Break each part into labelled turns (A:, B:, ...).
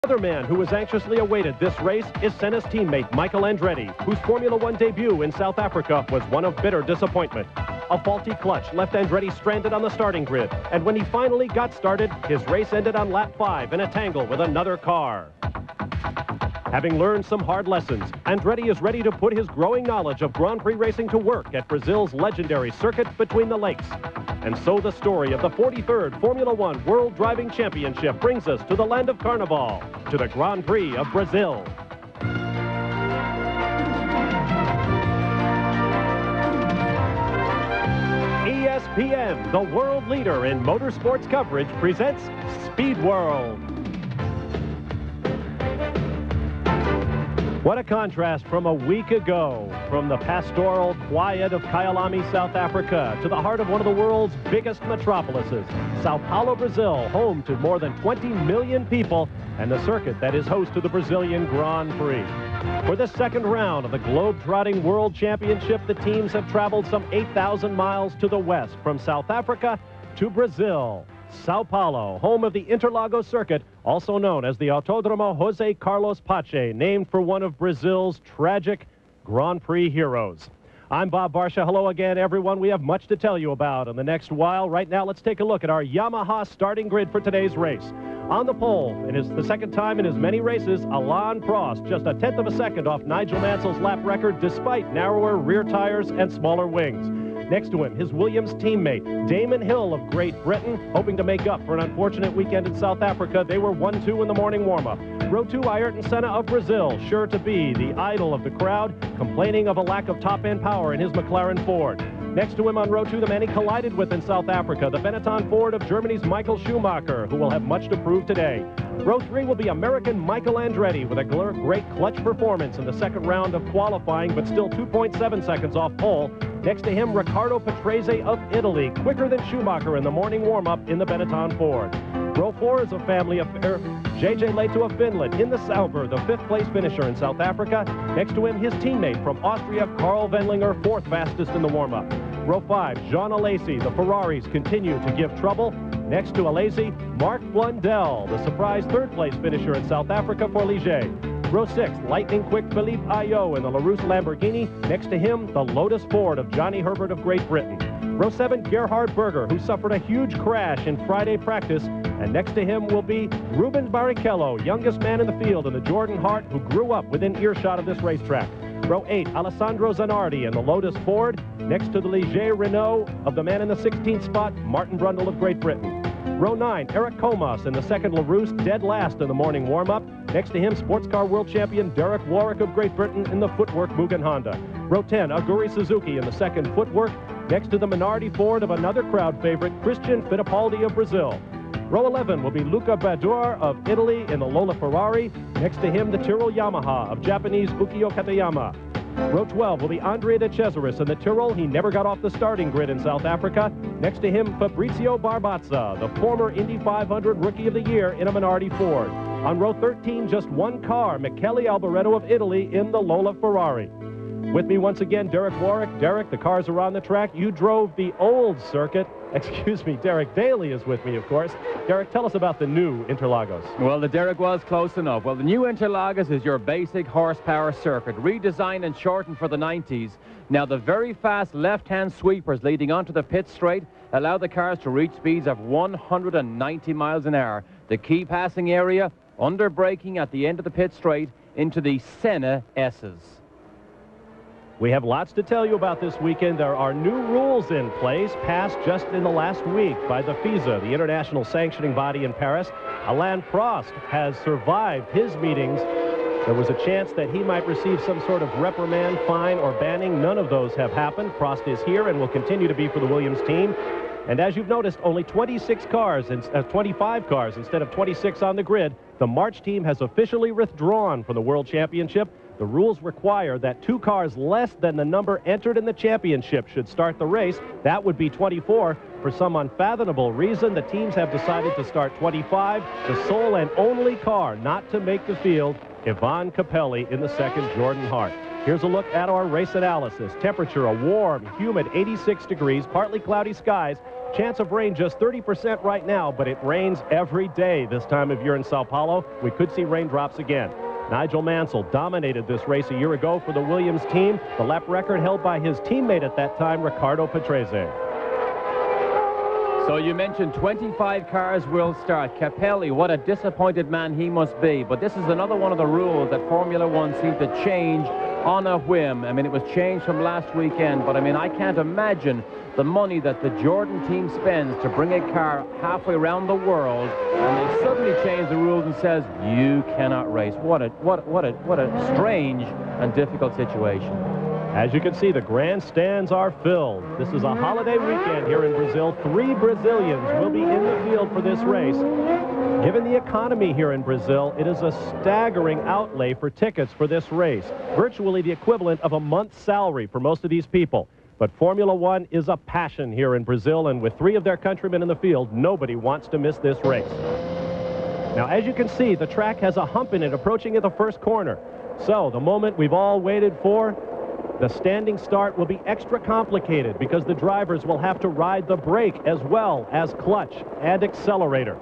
A: Another man who was anxiously awaited this race is Senna's teammate Michael Andretti, whose Formula One debut in South Africa was one of bitter disappointment. A faulty clutch left Andretti stranded on the starting grid, and when he finally got started, his race ended on lap 5 in a tangle with another car. Having learned some hard lessons, Andretti is ready to put his growing knowledge of Grand Prix racing to work at Brazil's legendary circuit between the lakes. And so the story of the 43rd Formula One World Driving Championship brings us to the land of Carnival, to the Grand Prix of Brazil. ESPN, the world leader in motorsports coverage, presents Speed World. What a contrast from a week ago, from the pastoral quiet of Kyalami, South Africa, to the heart of one of the world's biggest metropolises, Sao Paulo, Brazil, home to more than 20 million people, and the circuit that is host to the Brazilian Grand Prix. For the second round of the globe-trotting World Championship, the teams have traveled some 8,000 miles to the west, from South Africa to Brazil. Sao Paulo, home of the Interlagos circuit, also known as the Autódromo José Carlos Pache, named for one of Brazil's tragic Grand Prix heroes. I'm Bob Barsha. Hello again, everyone. We have much to tell you about in the next while. Right now, let's take a look at our Yamaha starting grid for today's race. On the pole, it is the second time in as many races, Alain Prost, just a tenth of a second off Nigel Mansell's lap record, despite narrower rear tires and smaller wings. Next to him, his Williams teammate, Damon Hill of Great Britain, hoping to make up for an unfortunate weekend in South Africa. They were 1-2 in the morning warm-up. Row 2, Ayrton Senna of Brazil, sure to be the idol of the crowd, complaining of a lack of top-end power in his McLaren Ford. Next to him on row 2, the man he collided with in South Africa, the Benetton Ford of Germany's Michael Schumacher, who will have much to prove today. Row 3 will be American Michael Andretti with a great clutch performance in the second round of qualifying, but still 2.7 seconds off pole. Next to him, Riccardo Patrese of Italy, quicker than Schumacher in the morning warm-up in the Benetton Ford. Row 4 is a family affair. JJ Leto of Finland in the Sauber, the fifth-place finisher in South Africa. Next to him, his teammate from Austria, Karl Wendlinger, fourth fastest in the warm-up. Row 5, Jean Alesi, the Ferraris continue to give trouble. Next to Alesi, Mark Blundell, the surprise third-place finisher in South Africa for Ligier. Row 6, lightning-quick Philippe Ayot in the LaRousse Lamborghini. Next to him, the Lotus Ford of Johnny Herbert of Great Britain. Row 7, Gerhard Berger, who suffered a huge crash in Friday practice. And next to him will be Rubens Barrichello, youngest man in the field in the Jordan Hart, who grew up within earshot of this racetrack. Row 8, Alessandro Zanardi in the Lotus Ford. Next to the Ligier Renault of the man in the 16th spot, Martin Brundle of Great Britain. Row 9, Eric Comas in the second LaRousse, dead last in the morning warm-up. Next to him, sports car world champion Derek Warwick of Great Britain in the footwork Mugen Honda. Row 10, Aguri Suzuki in the second footwork. Next to the Minardi Ford of another crowd favorite, Christian Fittipaldi of Brazil. Row 11 will be Luca Badour of Italy in the Lola Ferrari. Next to him, the Tyrrell Yamaha of Japanese Ukio Katayama. Row 12 will be Andrea de Cesaris in the Tyrrell. He never got off the starting grid in South Africa. Next to him, Fabrizio Barbazza, the former Indy 500 Rookie of the Year in a Minardi Ford. On row 13, just one car, Michele Alboreto of Italy in the Lola Ferrari. With me once again, Derek Warwick. Derek, the cars are on the track. You drove the old circuit. Excuse me, Derek Daly is with me, of course. Derek, tell us about the new Interlagos.
B: Well, the Derek was close enough. Well, the new Interlagos is your basic horsepower circuit, redesigned and shortened for the 90s. Now, the very fast left-hand sweepers leading onto the pit straight allow the cars to reach speeds of 190 miles an hour. The key passing area, under braking at the end of the pit straight into the Senna S's.
A: We have lots to tell you about this weekend. There are new rules in place passed just in the last week by the FISA, the international sanctioning body in Paris. Alain Prost has survived his meetings. There was a chance that he might receive some sort of reprimand, fine, or banning. None of those have happened. Prost is here and will continue to be for the Williams team. And as you've noticed, only 25 cars instead of 26 on the grid. The March team has officially withdrawn from the World Championship. The rules require that 2 cars less than the number entered in the championship should start the race. That would be 24. For some unfathomable reason, the teams have decided to start 25. The sole and only car not to make the field, Ivan Capelli in the second Jordan Hart. Here's a look at our race analysis. Temperature, a warm, humid 86 degrees, partly cloudy skies. Chance of rain just 30% right now, but it rains every day this time of year in Sao Paulo. We could see raindrops again. Nigel Mansell dominated this race a year ago for the Williams team. The lap record held by his teammate at that time, Riccardo Patrese.
B: So you mentioned 25 cars will start. Capelli, what a disappointed man he must be. But this is another one of the rules that Formula One seemed to change on a whim. I mean, it was changed from last weekend, but I mean, I can't imagine the money that the Jordan team spends to bring a car halfway around the world, and they suddenly change the rules and says, you cannot race. What a strange and difficult situation.
A: As you can see, the grandstands are filled. This is a holiday weekend here in Brazil. 3 Brazilians will be in the field for this race. Given the economy here in Brazil, it is a staggering outlay for tickets for this race, virtually the equivalent of a month's salary for most of these people. But Formula One is a passion here in Brazil, and with 3 of their countrymen in the field, nobody wants to miss this race. Now, as you can see, the track has a hump in it approaching at the first corner. So, the moment we've all waited for, the standing start will be extra complicated because the drivers will have to ride the brake as well as clutch and accelerator.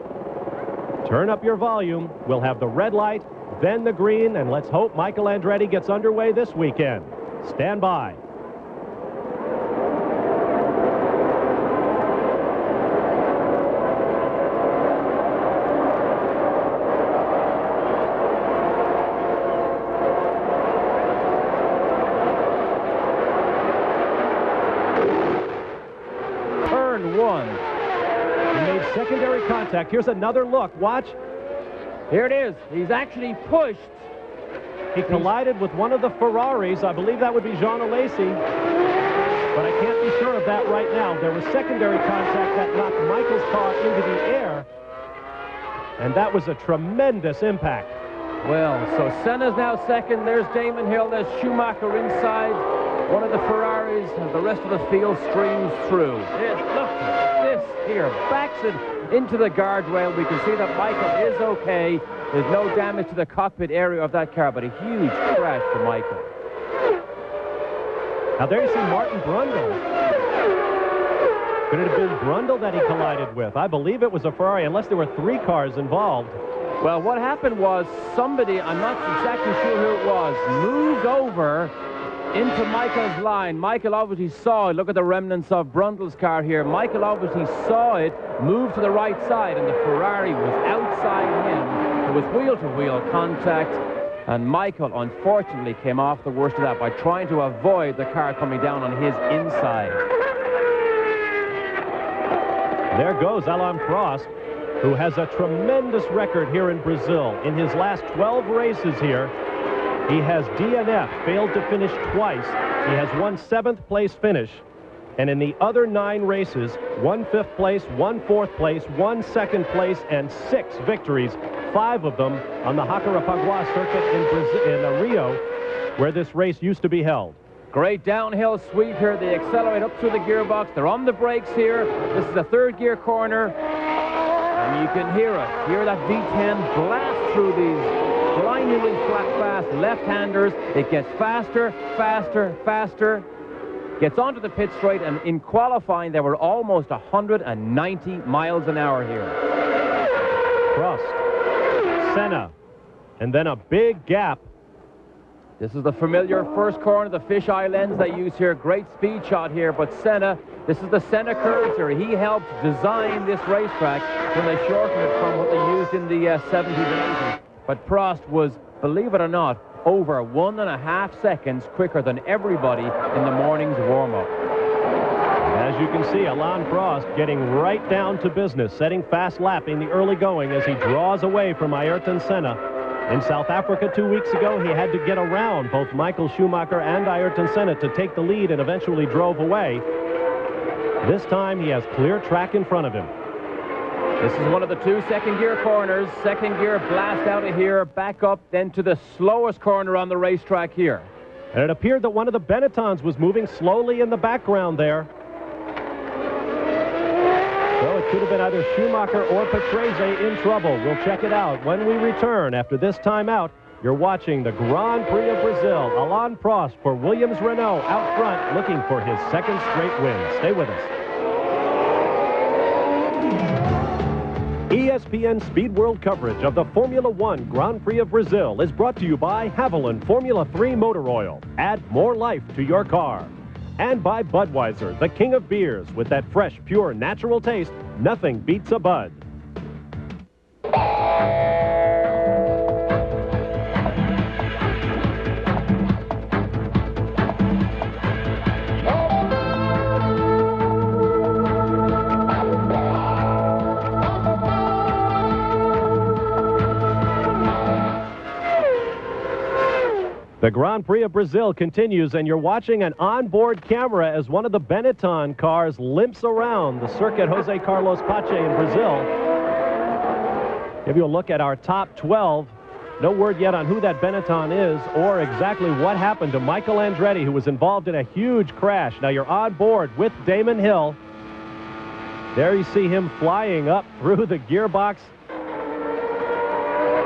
A: Turn up your volume. We'll have the red light, then the green, and let's hope Michael Andretti gets underway this weekend. Stand by. Secondary contact. Here's another look. Watch.
B: Here it is. He's actually pushed.
A: He collided with one of the Ferraris. I believe that would be Jean Alesi, but I can't be sure of that right now. There was secondary contact that knocked Michael's car into the air, and that was a tremendous impact.
B: Well, so Senna's now second. There's Damon Hill. There's Schumacher inside one of the Ferraris, and the rest of the field streams through. Look, this here backs it into the guardrail. We can see that Michael is okay. There's no damage to the cockpit area of that car, but a huge crash for Michael.
A: Now there you see Martin Brundle. Could it have been Brundle that he collided with? I believe it was a Ferrari, unless there were 3 cars involved.
B: Well, what happened was somebody, I'm not exactly sure who it was, moved over into Michael's line. Michael obviously saw it. Look at the remnants of Brundle's car here. Michael obviously saw it move to the right side, and the Ferrari was outside him. There was wheel-to-wheel contact, and Michael unfortunately came off the worst of that by trying to avoid the car coming down on his inside.
A: There goes Alain Prost, who has a tremendous record here in Brazil. In his last 12 races here, he has DNF, failed to finish twice. He has 1 7th place finish. And in the other 9 races, 1 5th place, 1 4th place, 1 2nd place, and 6 victories. 5 of them on the Jacarepaguá circuit in Rio, where this race used to be held.
B: Great downhill sweep here. They accelerate up through the gearbox. They're on the brakes here. This is a 3rd gear corner. And you can hear it. Hear that V10 blast through these blindingly fast left-handers. It gets faster, faster, faster. Gets onto the pit straight, and in qualifying, they were almost 190 miles an hour here.
A: Prost, Senna, and then a big gap.
B: This is the familiar first corner, the fisheye lens they use here. Great speed shot here, but Senna, this is the Senna curves here. He helped design this racetrack when they shortened it from what they used in the 70s and 80s. But Prost was, believe it or not, over 1.5 seconds quicker than everybody in the morning's warm-up.
A: As you can see, Alain Prost getting right down to business, setting fast lap in the early going as he draws away from Ayrton Senna. In South Africa 2 weeks ago, he had to get around both Michael Schumacher and Ayrton Senna to take the lead and eventually drove away. This time, he has clear track in front of him.
B: This is one of the 2 second-gear corners. Second gear blast out of here, back up, then to the slowest corner on the racetrack here.
A: And it appeared that one of the Benettons was moving slowly in the background there. So it could have been either Schumacher or Patrese in trouble. We'll check it out when we return. After this timeout, you're watching the Grand Prix of Brazil. Alain Prost for Williams-Renault out front, looking for his 2nd straight win. Stay with us. ESPN Speed World coverage of the Formula One Grand Prix of Brazil is brought to you by Haviland Formula 3 Motor Oil. Add more life to your car. And by Budweiser, the king of beers. With that fresh, pure, natural taste, nothing beats a Bud. The Grand Prix of Brazil continues, and you're watching an onboard camera as one of the Benetton cars limps around the circuit Jose Carlos Pache in Brazil. Give you a look at our top 12. No word yet on who that Benetton is or exactly what happened to Michael Andretti, who was involved in a huge crash. Now you're on board with Damon Hill. There you see him flying up through the gearbox.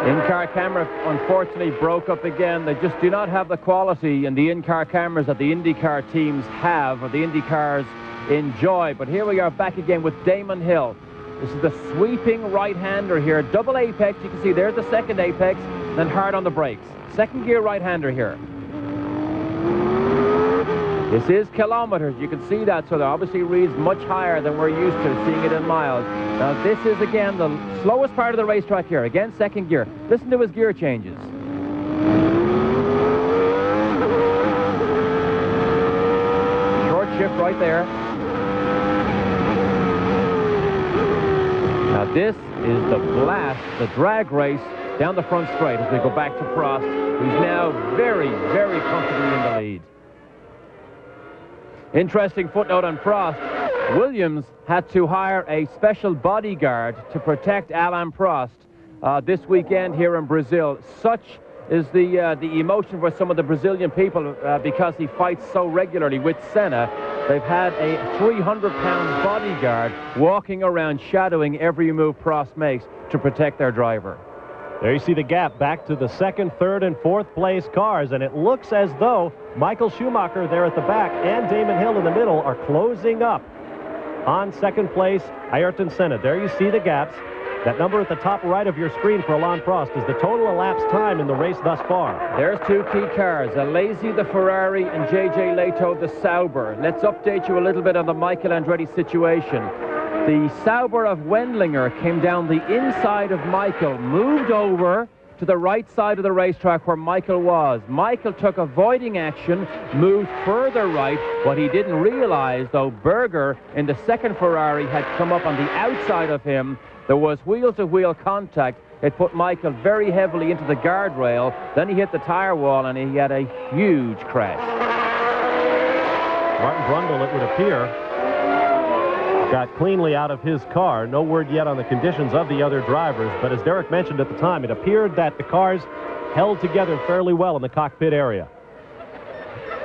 B: In-car camera, unfortunately, broke up again. They just do not have the quality in the in-car cameras that the IndyCar teams have, or the Indy cars enjoy. But here we are back again with Damon Hill. This is the sweeping right-hander here. Double apex. You can see there's the second apex, then hard on the brakes. Second gear right-hander here. This is kilometers. You can see that, so that obviously reads much higher than we're used to seeing it in miles. Now, this is, again, the slowest part of the racetrack here. Again, second gear. Listen to his gear changes. Short shift right there. Now, this is the blast, the drag race down the front straight as we go back to Prost, who's now very, very comfortably in the lead. Interesting footnote on Prost. Williams had to hire a special bodyguard to protect Alain Prost this weekend here in Brazil. Such is the emotion for some of the Brazilian people because he fights so regularly with Senna. They've had a 300-pound bodyguard walking around shadowing every move Prost makes to protect their driver.
A: There you see the gap back to the second, third, and fourth place cars, and it looks as though Michael Schumacher there at the back and Damon Hill in the middle are closing up on second place, Ayrton Senna. There you see the gaps. That number at the top right of your screen for Alain Prost is the total elapsed time in the race thus far.
B: There's two key cars, Alesi the Ferrari and JJ Lehto the Sauber. Let's update you a little bit on the Michael Andretti situation. The Sauber of Wendlinger came down the inside of Michael, moved over to the right side of the racetrack where Michael was. Michael took avoiding action, moved further right. What he didn't realize, though, Berger in the second Ferrari had come up on the outside of him. There was wheel-to-wheel contact. It put Michael very heavily into the guardrail. Then he hit the tire wall and he had a huge crash.
A: Martin Brundle, it would appear, got cleanly out of his car. No word yet on the conditions of the other drivers, but as Derek mentioned at the time, it appeared that the cars held together fairly well in the cockpit area.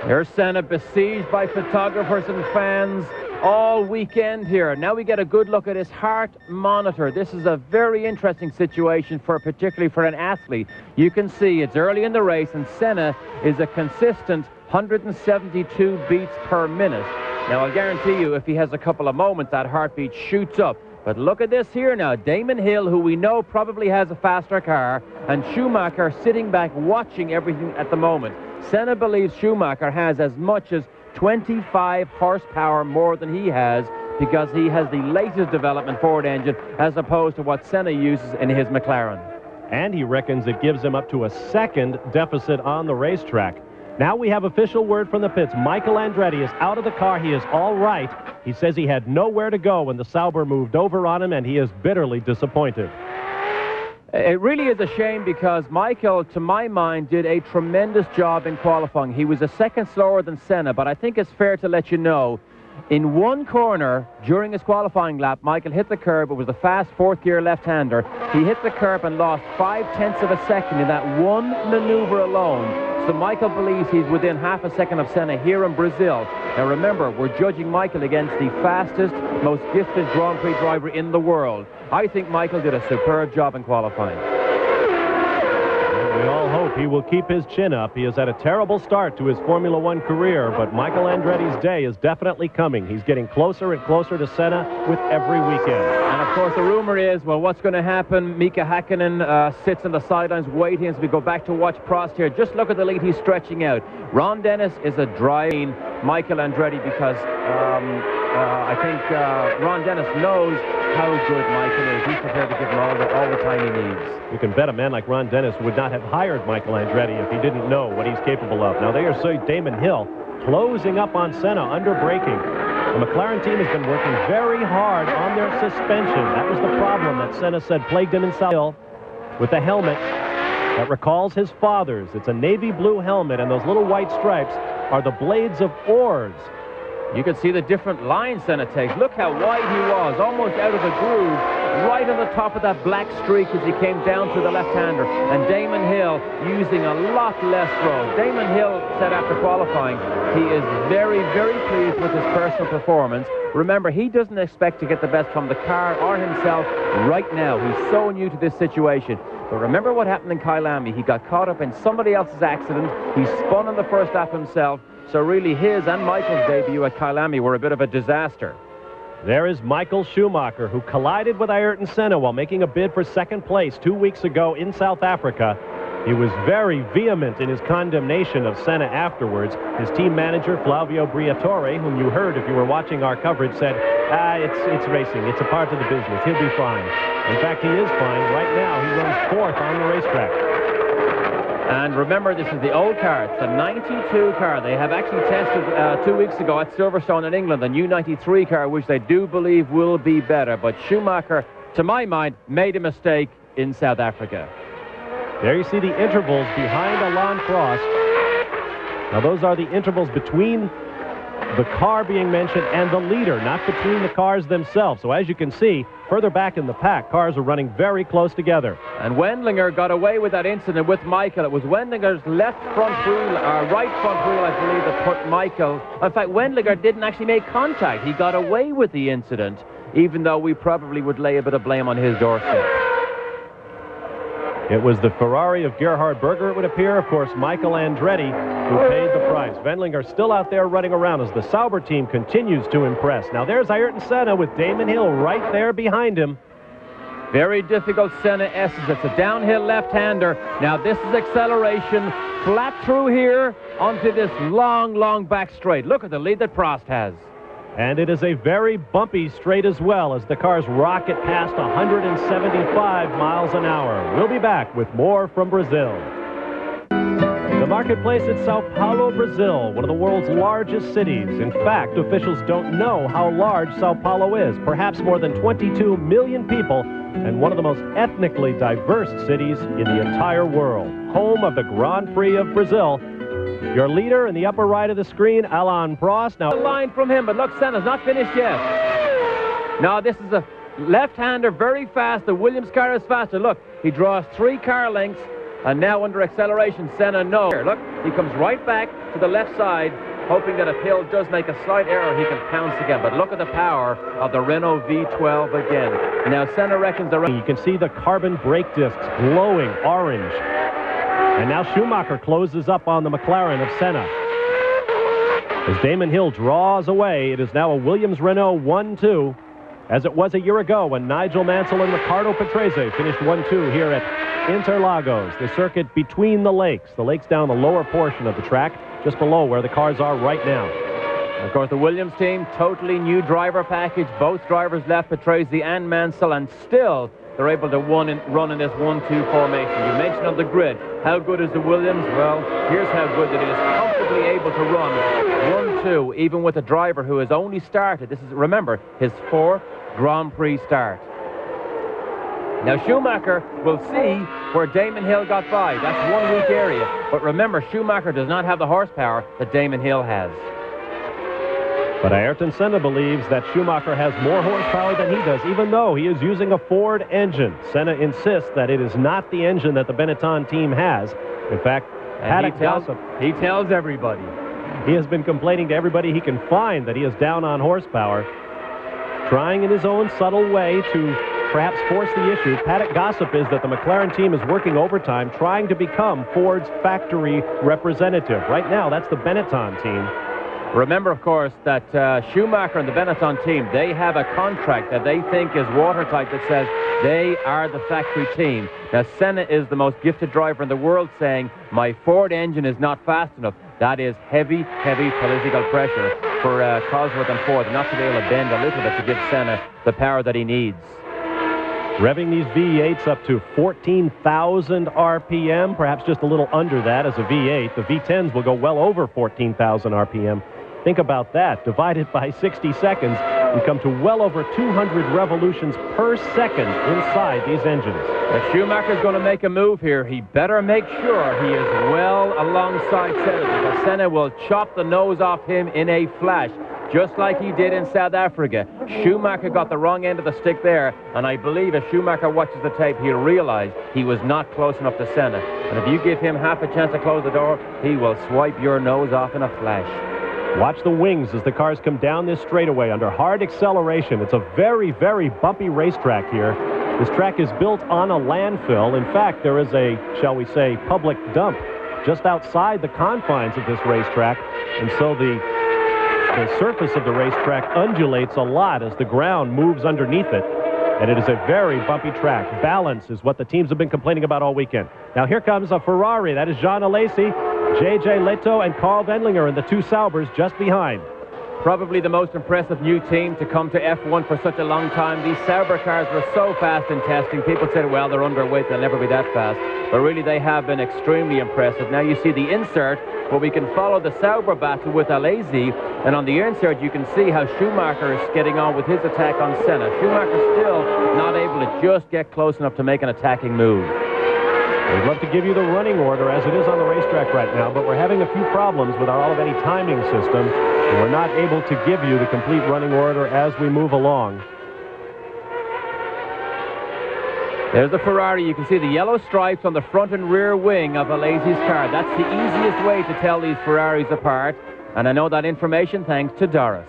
B: There's Senna, besieged by photographers and fans all weekend here. Now we get a good look at his heart monitor. This is a very interesting situation, particularly for an athlete. You can see it's early in the race, and Senna is a consistent 172 beats per minute. Now, I'll guarantee you, if he has a couple of moments, that heartbeat shoots up. But look at this here now. Damon Hill, who we know probably has a faster car, and Schumacher sitting back watching everything at the moment. Senna believes Schumacher has as much as 25 horsepower more than he has because he has the latest development Ford engine as opposed to what Senna uses in his McLaren.
A: And he reckons it gives him up to a second deficit on the racetrack. Now we have official word from the pits. Michael Andretti is out of the car. He is all right. He says he had nowhere to go when the Sauber moved over on him, and he is bitterly disappointed.
B: It really is a shame because Michael, to my mind, did a tremendous job in qualifying. He was a second slower than Senna, but I think it's fair to let you know, in one corner during his qualifying lap, Michael hit the curb. It was the fast fourth gear left-hander. He hit the curb and lost 0.5 of a second in that one maneuver alone. So Michael believes he's within half a second of Senna here in Brazil. Now remember, we're judging Michael against the fastest, most gifted Grand Prix driver in the world. I think Michael did a superb job in qualifying.
A: We all hope he will keep his chin up. He has had a terrible start to his Formula One career, but Michael Andretti's day is definitely coming. He's getting closer and closer to Senna with every weekend.
B: And of course, the rumor is, well, what's going to happen? Mika Hakkinen sits on the sidelines waiting as we go back to watch Prost here. Just look at the lead he's stretching out. Ron Dennis is a driving Michael Andretti because I think Ron Dennis knows how good Michael is. He's prepared to give him all the time he needs.
A: You can bet a man like Ron Dennis would not have hired Michael Andretti if he didn't know what he's capable of. Now, there you see Damon Hill closing up on Senna under braking. The McLaren team has been working very hard on their suspension. That was the problem that Senna said plagued him in South Hill with the helmet that recalls his father's. It's a navy blue helmet, and those little white stripes are the blades of oars.
B: You can see the different lines Senna takes. Look how wide he was, almost out of the groove, right on the top of that black streak as he came down to the left-hander. And Damon Hill using a lot less road. Damon Hill said after qualifying he is very, very pleased with his personal performance. Remember, he doesn't expect to get the best from the car or himself right now. He's so new to this situation. But remember what happened in Kyalami. He got caught up in somebody else's accident. He spun on the first lap himself. So really his and Michael's debut at Kyalami were a bit of a disaster.
A: There is Michael Schumacher, who collided with Ayrton Senna while making a bid for second place 2 weeks ago in South Africa. He was very vehement in his condemnation of Senna afterwards. His team manager, Flavio Briatore, whom you heard if you were watching our coverage, said, it's racing. It's a part of the business. He'll be fine. In fact, he is fine. Right now, he runs fourth on the racetrack.
B: And remember, this is the old car. It's a 92 car. They have actually tested 2 weeks ago at Silverstone in England, the new 93 car, which they do believe will be better. But Schumacher, to my mind, made a mistake in South Africa.
A: There you see the intervals behind Alain Prost. Now, those are the intervals between the car being mentioned and the leader, not between the cars themselves. So as you can see, further back in the pack, cars are running very close together.
B: And Wendlinger got away with that incident with Michael. It was Wendlinger's left front wheel, right front wheel, I believe, that put Michael. In fact, Wendlinger didn't actually make contact. He got away with the incident, even though we probably would lay a bit of blame on his doorstep.
A: It was the Ferrari of Gerhard Berger, it would appear. Of course, Michael Andretti, who paid the price. Wendlinger still out there running around as the Sauber team continues to impress. Now, there's Ayrton Senna with Damon Hill right there behind him.
B: Very difficult Senna S's. It's a downhill left-hander. Now, this is acceleration. Flat through here onto this long, long back straight. Look at the lead that Prost has.
A: And it is a very bumpy straight as well as the cars rocket past 175 miles an hour. We'll be back with more from Brazil. The marketplace at Sao Paulo, Brazil, one of the world's largest cities. In fact, officials don't know how large Sao Paulo is. Perhaps more than 22 million people and one of the most ethnically diverse cities in the entire world. Home of the Grand Prix of Brazil. Your leader in the upper right of the screen, Alain Prost. Now,
B: a line from him, but look, Senna's not finished yet. Now, this is a left-hander, very fast. The Williams car is faster. Look, he draws 3 car lengths, and now under acceleration, Senna knows. Look, he comes right back to the left side, hoping that if Hill does make a slight error, he can pounce again. But look at the power of the Renault V12 again. Now, Senna reckons the...
A: You can see the carbon brake discs glowing orange. And now Schumacher closes up on the McLaren of Senna. As Damon Hill draws away, it is now a Williams-Renault 1-2, as it was a year ago when Nigel Mansell and Ricardo Patrese finished 1-2 here at Interlagos, the circuit between the lakes. The lakes down the lower portion of the track, just below where the cars are right now.
B: Of course, the Williams team, totally new driver package. Both drivers left, Patrese and Mansell, and still they're able to run in this 1-2 formation. You mentioned on the grid, how good is the Williams? Well, here's how good it is. Comfortably able to run 1-2, even with a driver who has only started. This is, remember, his 4th Grand Prix start. Now, Schumacher will see where Damon Hill got by. That's 1 weak area. But remember, Schumacher does not have the horsepower that Damon Hill has.
A: But Ayrton Senna believes that Schumacher has more horsepower than he does, even though he is using a Ford engine. Senna insists that it is not the engine that the Benetton team has. In fact,
B: he tells everybody.
A: He has been complaining to everybody he can find that he is down on horsepower, trying in his own subtle way to perhaps force the issue. Paddock gossip is that the McLaren team is working overtime trying to become Ford's factory representative. Right now, that's the Benetton team.
B: Remember, of course, that Schumacher and the Benetton team, they have a contract that they think is watertight that says they are the factory team. Now, Senna is the most gifted driver in the world, saying, my Ford engine is not fast enough. That is heavy, heavy political pressure for Cosworth and Ford not to be able to bend a little bit to give Senna the power that he needs.
A: Revving these V8s up to 14,000 RPM, perhaps just a little under that as a V8. The V10s will go well over 14,000 RPM. Think about that. Divided by 60 seconds, you come to well over 200 revolutions per second inside these engines.
B: If Schumacher's going to make a move here, he better make sure he is well alongside Senna, because Senna will chop the nose off him in a flash, just like he did in South Africa. Schumacher got the wrong end of the stick there, and I believe if Schumacher watches the tape, he'll realize he was not close enough to Senna. And if you give him half a chance to close the door, he will swipe your nose off in a flash.
A: Watch the wings as the cars come down this straightaway under hard acceleration. It's a very, very bumpy racetrack here. This track is built on a landfill. In fact, there is a, shall we say, public dump just outside the confines of this racetrack. And so the surface of the racetrack undulates a lot as the ground moves underneath it. And it is a very bumpy track. Balance is what the teams have been complaining about all weekend. Now here comes a Ferrari. That is Jean Alesi, J.J. Leto, and Carl Wendlinger in the two Saubers just behind.
B: Probably the most impressive new team to come to F1 for such a long time. These Sauber cars were so fast in testing. People said, well, they're underweight, they'll never be that fast. But really, they have been extremely impressive. Now you see the insert where we can follow the Sauber battle with Alesi. And on the insert, you can see how Schumacher is getting on with his attack on Senna. Schumacher still not able to just get close enough to make an attacking move.
A: We'd love to give you the running order as it is on the racetrack right now, but we're having a few problems with our all-of-any timing system, and we're not able to give you the complete running order as we move along.
B: There's the Ferrari. You can see the yellow stripes on the front and rear wing of Alesi's car. That's the easiest way to tell these Ferraris apart, and I know that information thanks to Doris.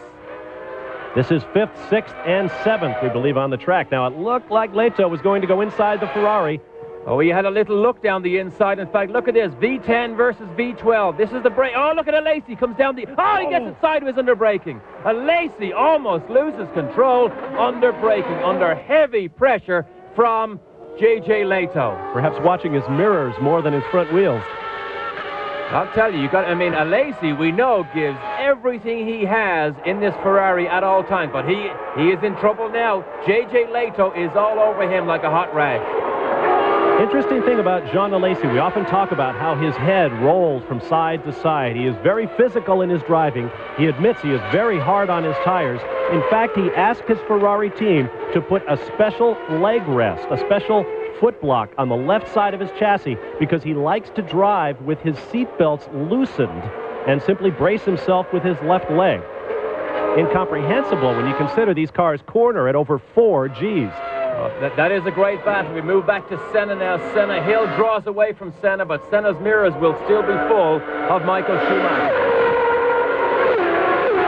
A: This is 5th, 6th, and 7th, we believe, on the track. Now, it looked like Leto was going to go inside the Ferrari.
B: Oh, he had a little look down the inside. In fact, look at this. V10 versus V12. This is the brake. Oh, look at Alesi. Comes down the... Oh, he gets it sideways under braking. Alesi almost loses control under braking, under heavy pressure from J.J. Leto.
A: Perhaps watching his mirrors more than his front wheels.
B: I'll tell you, Alesi, we know, gives everything he has in this Ferrari at all times. But he is in trouble now. J.J. Leto is all over him like a hot rash.
A: Interesting thing about Jean Alesi, we often talk about how his head rolls from side to side. He is very physical in his driving. He admits he is very hard on his tires. In fact, he asked his Ferrari team to put a special leg rest, a special foot block on the left side of his chassis because he likes to drive with his seat belts loosened and simply brace himself with his left leg. Incomprehensible when you consider these cars corner at over 4 Gs.
B: That is a great battle. We move back to Senna now. Senna Hill draws away from Senna, but Senna's mirrors will still be full of Michael Schumacher.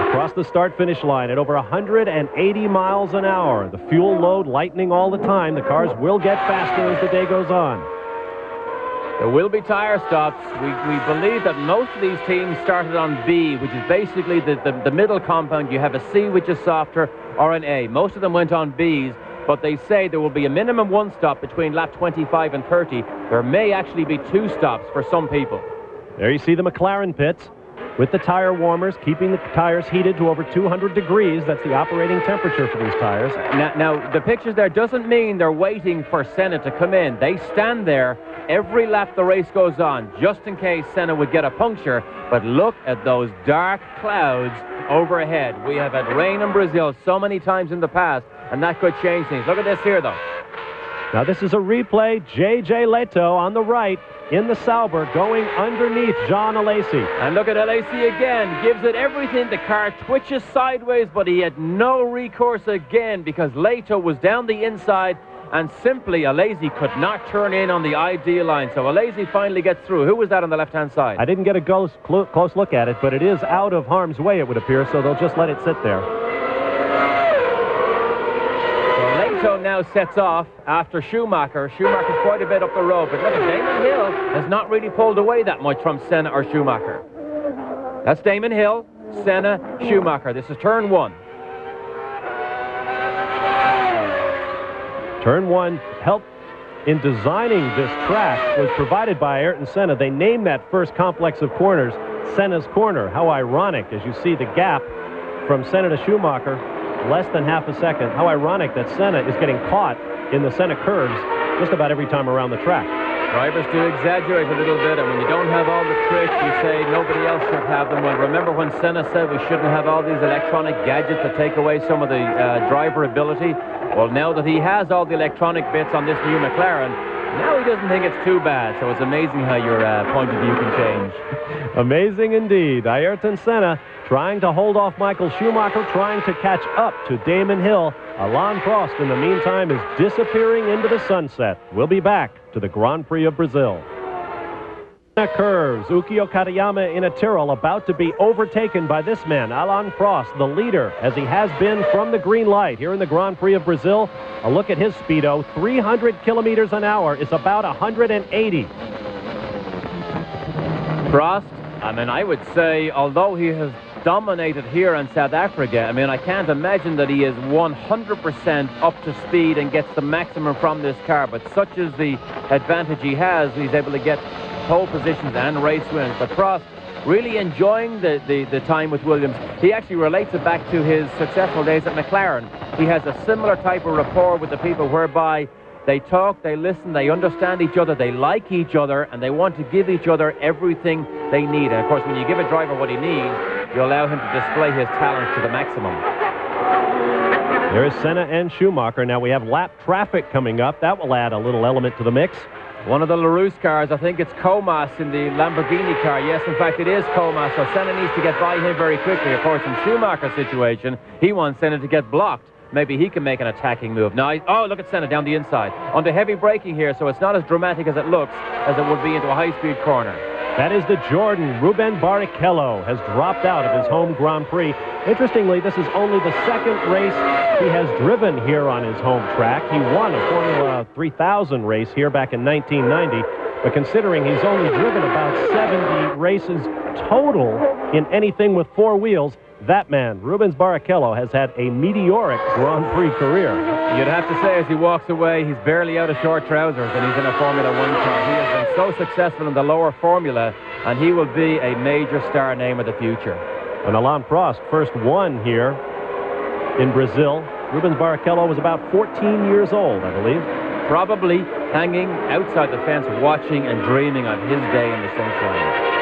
A: Across the start-finish line at over 180 miles an hour. The fuel load lightening all the time. The cars will get faster as the day goes on.
B: There will be tire stops. We believe that most of these teams started on B, which is basically the middle compound. You have a C, which is softer, or an A. Most of them went on Bs. But they say there will be a minimum 1 stop between lap 25 and 30. There may actually be 2 stops for some people.
A: There you see the McLaren pits with the tire warmers, keeping the tires heated to over 200 degrees. That's the operating temperature for these tires.
B: Now, the pictures there doesn't mean they're waiting for Senna to come in. They stand there every lap the race goes on, just in case Senna would get a puncture. But look at those dark clouds overhead. We have had rain in Brazil so many times in the past, and that could change things. Look at this here, though.
A: Now, this is a replay. J.J. Leto on the right in the Sauber going underneath Jean Alesi.
B: And look at Alesi again. Gives it everything. The car twitches sideways, but he had no recourse again because Leto was down the inside, and simply Alesi could not turn in on the ideal line. So Alesi finally gets through. Who was that on the left-hand side?
A: I didn't get a close look at it, but it is out of harm's way, it would appear, so they'll just let it sit there.
B: Notiauto now sets off after Schumacher. Schumacher's quite a bit up the road, but look, Damon Hill has not really pulled away that much from Senna or Schumacher. That's Damon Hill, Senna, Schumacher. This is turn one.
A: Turn one help in designing this track was provided by Ayrton Senna. They named that first complex of corners Senna's Corner. How ironic, as you see the gap from Senna to Schumacher, less than half a second. How ironic that Senna is getting caught in the Senna curves just about every time around the track.
B: Drivers do exaggerate a little bit, and when you don't have all the tricks, you say nobody else should have them. Well, remember when Senna said we shouldn't have all these electronic gadgets that take away some of the driver ability? Well, now that he has all the electronic bits on this new McLaren, now he doesn't think it's too bad. So it's amazing how your point of view can change.
A: Amazing indeed. Ayrton Senna trying to hold off Michael Schumacher, trying to catch up to Damon Hill. Alain Prost, in the meantime, is disappearing into the sunset. We'll be back to the Grand Prix of Brazil. Curves, Ukio Katayama in a Tyrrell, about to be overtaken by this man, Alain Prost, the leader, as he has been from the green light here in the Grand Prix of Brazil. A look at his speedo, 300 kilometers an hour is about 180.
B: Prost, I mean, I would say, although he has dominated here in South Africa, I mean, I can't imagine that he is 100% up to speed and gets the maximum from this car, but such is the advantage he has, he's able to get pole positions and race wins. But Prost really enjoying the time with Williams. He actually relates it back to his successful days at McLaren. He has a similar type of rapport with the people whereby they talk, they listen, they understand each other, they like each other, and they want to give each other everything they need. And of course, when you give a driver what he needs, you allow him to display his talents to the maximum.
A: There is Senna and Schumacher. Now we have lap traffic coming up. That will add a little element to the mix.
B: One of the LaRousse cars, I think it's Comas in the Lamborghini car. Yes, in fact, it is Comas, so Senna needs to get by him very quickly. Of course, in Schumacher's situation, he wants Senna to get blocked. Maybe he can make an attacking move. Now, oh, look at Senna down the inside. Under heavy braking here, so it's not as dramatic as it looks, as it would be into a high-speed corner.
A: That is the Jordan. Ruben Barrichello has dropped out of his home Grand Prix. Interestingly, this is only the second race he has driven here on his home track. He won a Formula 3000 race here back in 1990. But considering he's only driven about 70 races total in anything with four wheels, that man, Rubens Barrichello, has had a meteoric Grand Prix career.
B: You'd have to say as he walks away, he's barely out of short trousers and he's in a Formula 1 car. He has been so successful in the lower formula, and he will be a major star name of the future.
A: And Alain Prost first won here in Brazil. Rubens Barrichello was about 14 years old, I believe.
B: Probably hanging outside the fence, watching and dreaming of his day in the sunshine.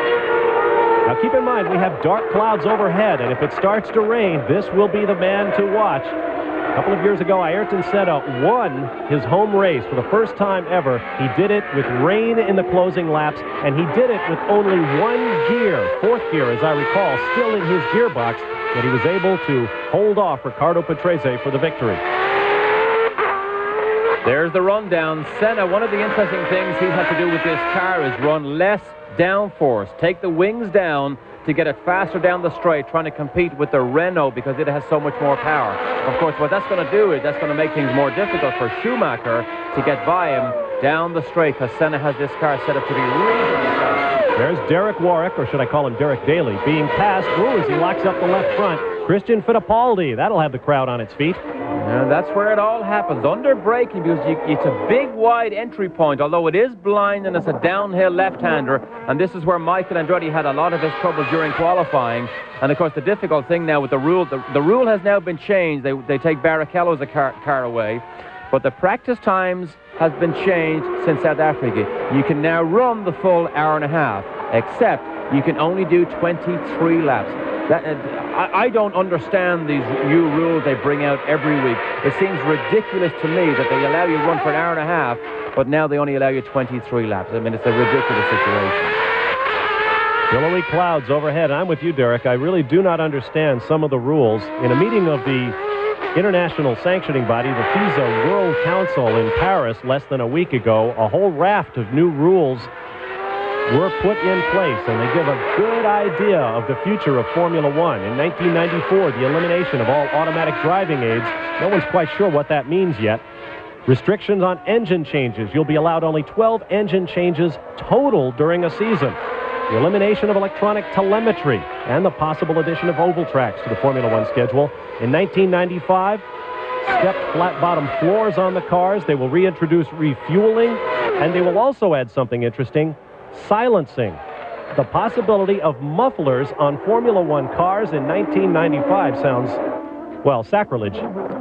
A: Now keep in mind, we have dark clouds overhead, and if it starts to rain, this will be the man to watch. A couple of years ago, Ayrton Senna won his home race for the first time ever. He did it with rain in the closing laps, and he did it with only one gear, fourth gear, as I recall, still in his gearbox, that he was able to hold off Riccardo Patrese for the victory.
B: There's the rundown. Senna, one of the interesting things he's had to do with this car is run less downforce, take the wings down to get it faster down the straight, trying to compete with the Renault because it has so much more power. Of course, what that's going to do is that's going to make things more difficult for Schumacher to get by him down the straight, because Senna has this car set up to be reasonably fast.
A: There's Derek Warwick, or should I call him Derek Daly, being passed. Ooh, as he locks up the left front. Christian Fittipaldi, that'll have the crowd on its feet.
B: And that's where it all happens, under braking, because it's a big, wide entry point, although it is blind and it's a downhill left-hander, and this is where Michael Andretti had a lot of his trouble during qualifying. And of course, the difficult thing now with the rule, the rule has now been changed. They take Barrichello's car away, but the practice times has been changed since South Africa. You can now run the full hour and a half, except you can only do 23 laps. I don't understand these new rules they bring out every week. It seems ridiculous to me that they allow you to run for an hour and a half, but now they only allow you 23 laps. I mean, it's a ridiculous situation.
A: Billowy clouds overhead. I'm with you, Derek. I really do not understand some of the rules. In a meeting of the international sanctioning body, the FISA World Council in Paris less than a week ago, a whole raft of new rules were put in place, and they give a good idea of the future of Formula One. In 1994, the elimination of all automatic driving aids. No one's quite sure what that means yet. Restrictions on engine changes. You'll be allowed only 12 engine changes total during a season. The elimination of electronic telemetry and the possible addition of oval tracks to the Formula One schedule. In 1995, stepped flat-bottom floors on the cars. They will reintroduce refueling, and they will also add something interesting, silencing. The possibility of mufflers on Formula One cars in 1995 sounds, well, sacrilege.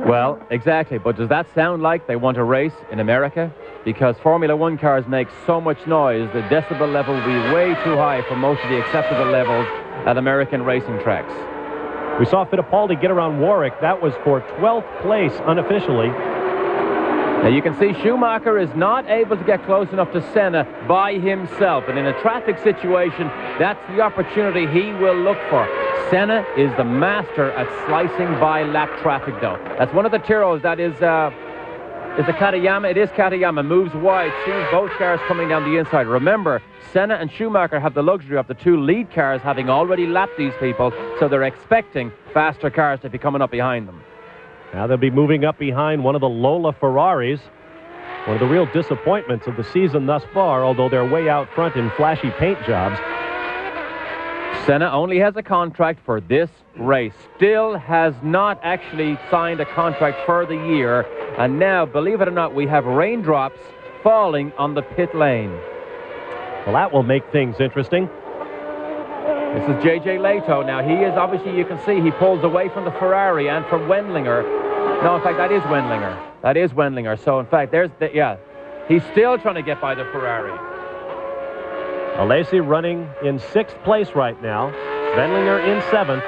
B: Well, exactly, but does that sound like they want to race in America? Because Formula One cars make so much noise, the decibel level will be way too high for most of the acceptable levels at American racing tracks.
A: We saw Fittipaldi get around Warwick. That was for 12th place unofficially.
B: Now you can see Schumacher is not able to get close enough to Senna by himself, and in a traffic situation, that's the opportunity he will look for. Senna is the master at slicing by lap traffic, though. That's one of the Tiros that is a Katayama. It is Katayama, moves wide, sees both cars coming down the inside. Remember, Senna and Schumacher have the luxury of the two lead cars having already lapped these people, so they're expecting faster cars to be coming up behind them.
A: Now they'll be moving up behind one of the Lola Ferraris. One of the real disappointments of the season thus far, although they're way out front in flashy paint jobs.
B: Senna only has a contract for this race. Still has not actually signed a contract for the year. And now, believe it or not, we have raindrops falling on the pit lane.
A: Well, that will make things interesting.
B: This is J.J. Leto. Now, he is, obviously, you can see he pulls away from the Ferrari and from Wendlinger. No, in fact, that is Wendlinger. That is Wendlinger. So, in fact, there's the, yeah. He's still trying to get by the Ferrari.
A: Alesi running in 6th place right now. Wendlinger in 7th.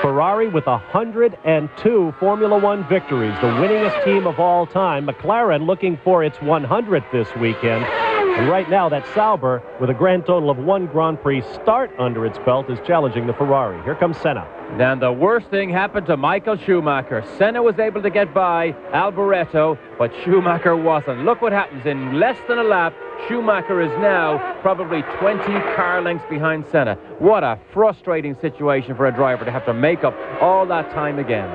A: Ferrari with 102 Formula One victories, the winningest team of all time. McLaren looking for its 100th this weekend. And right now, that Sauber, with a grand total of 1 Grand Prix start under its belt, is challenging the Ferrari. Here comes Senna.
B: Then the worst thing happened to Michael Schumacher. Senna was able to get by Alboreto, but Schumacher wasn't. Look what happens. In less than a lap, Schumacher is now probably 20 car lengths behind Senna. What a frustrating situation for a driver to have to make up all that time again.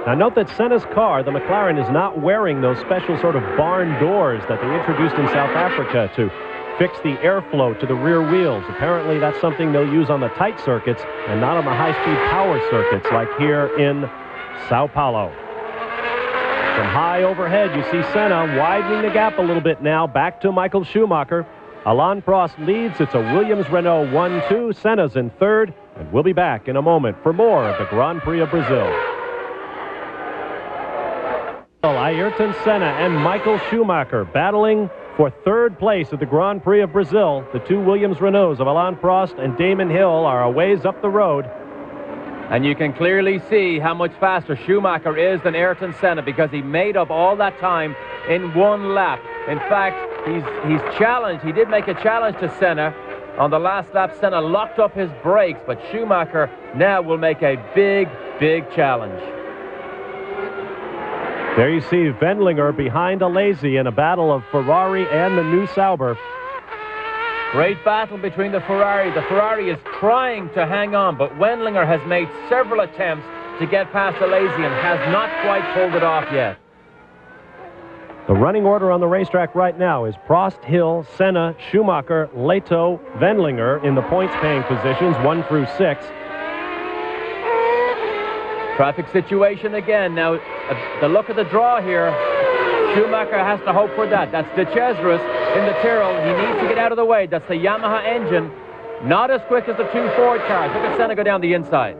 A: Now note that Senna's car, the McLaren, is not wearing those special sort of barn doors that they introduced in South Africa to fix the airflow to the rear wheels. Apparently that's something they'll use on the tight circuits and not on the high-speed power circuits like here in Sao Paulo. From high overhead, you see Senna widening the gap a little bit now, back to Michael Schumacher. Alain Prost leads. It's a Williams-Renault 1-2. Senna's in 3rd, and we'll be back in a moment for more of the Grand Prix of Brazil. Ayrton Senna and Michael Schumacher battling for 3rd place at the Grand Prix of Brazil. The two Williams-Renaults of Alain Prost and Damon Hill are a ways up the road.
B: And you can clearly see how much faster Schumacher is than Ayrton Senna, because he made up all that time in 1 lap. In fact, he's challenged. He did make a challenge to Senna. On the last lap, Senna locked up his brakes, but Schumacher now will make a big, big challenge.
A: There you see Wendlinger behind Alesi in a battle of Ferrari and the new Sauber.
B: Great battle between the Ferrari. The Ferrari is trying to hang on, but Wendlinger has made several attempts to get past Alesi and has not quite pulled it off yet.
A: The running order on the racetrack right now is Prost, Hill, Senna, Schumacher, Leto, Wendlinger in the points-paying positions 1 through 6.
B: Traffic situation again. Now, the look of the draw here, Schumacher has to hope for that. That's De Cesaris in the Tyrrell. He needs to get out of the way. That's the Yamaha engine. Not as quick as the 2 Ford cars. Look at Senna go down the inside.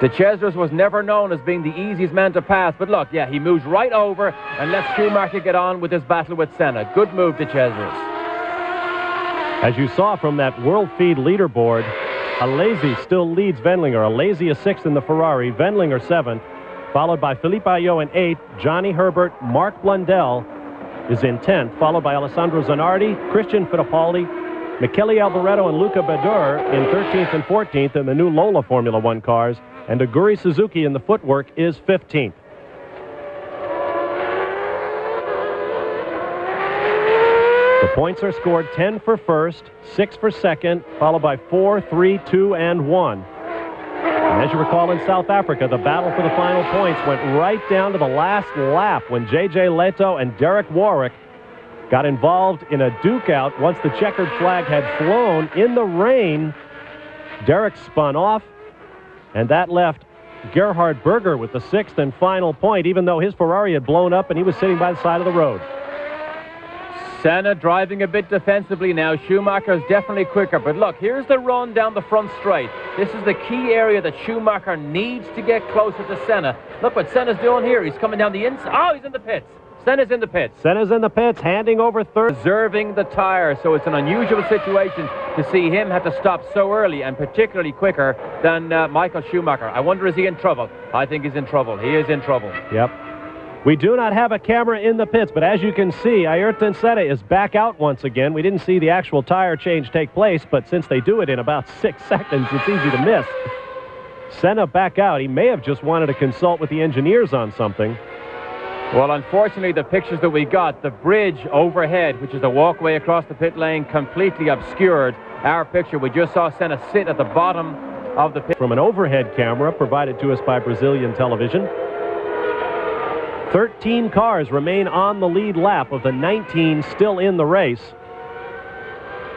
B: De Cesaris was never known as being the easiest man to pass, but look, yeah, he moves right over and lets Schumacher get on with his battle with Senna. Good move, De Cesaris.
A: As you saw from that World Feed leaderboard, Alesi still leads Wendlinger. Alesi is 6th in the Ferrari, Wendlinger 7th, followed by Felipe Ayo in 8th, Johnny Herbert, Mark Blundell is in 10th, followed by Alessandro Zanardi, Christian Fittipaldi, Michele Alboreto and Luca Badour in 13th and 14th in the new Lola Formula One cars, and Aguri Suzuki in the footwork is 15th. The points are scored 10 for first, 6 for second, followed by 4, 3, 2, and 1. And as you recall, in South Africa, the battle for the final points went right down to the last lap when J.J. Leto and Derek Warwick got involved in a duke-out. Once the checkered flag had flown in the rain, Derek spun off, and that left Gerhard Berger with the 6th and final point, even though his Ferrari had blown up and he was sitting by the side of the road.
B: Senna driving a bit defensively now. Schumacher is definitely quicker. But look, here's the run down the front straight. This is the key area that Schumacher needs to get closer to Senna. Look what Senna's doing here. He's coming down the inside. Oh, he's in the pits. Senna's in the pits.
A: Senna's in the pits, handing over third.
B: Reserving the tire, so it's an unusual situation to see him have to stop so early and particularly quicker than Michael Schumacher. I wonder, is he in trouble? I think he's in trouble. He is in trouble.
A: Yep. We do not have a camera in the pits, but as you can see, Ayrton Senna is back out once again. We didn't see the actual tire change take place, but since they do it in about 6 seconds, it's easy to miss. Senna back out. He may have just wanted to consult with the engineers on something.
B: Well, unfortunately, the pictures that we got, the bridge overhead, which is the walkway across the pit lane, completely obscured our picture. We just saw Senna sit at the bottom of the pit.
A: From an overhead camera provided to us by Brazilian television. 13 cars remain on the lead lap of the 19 still in the race.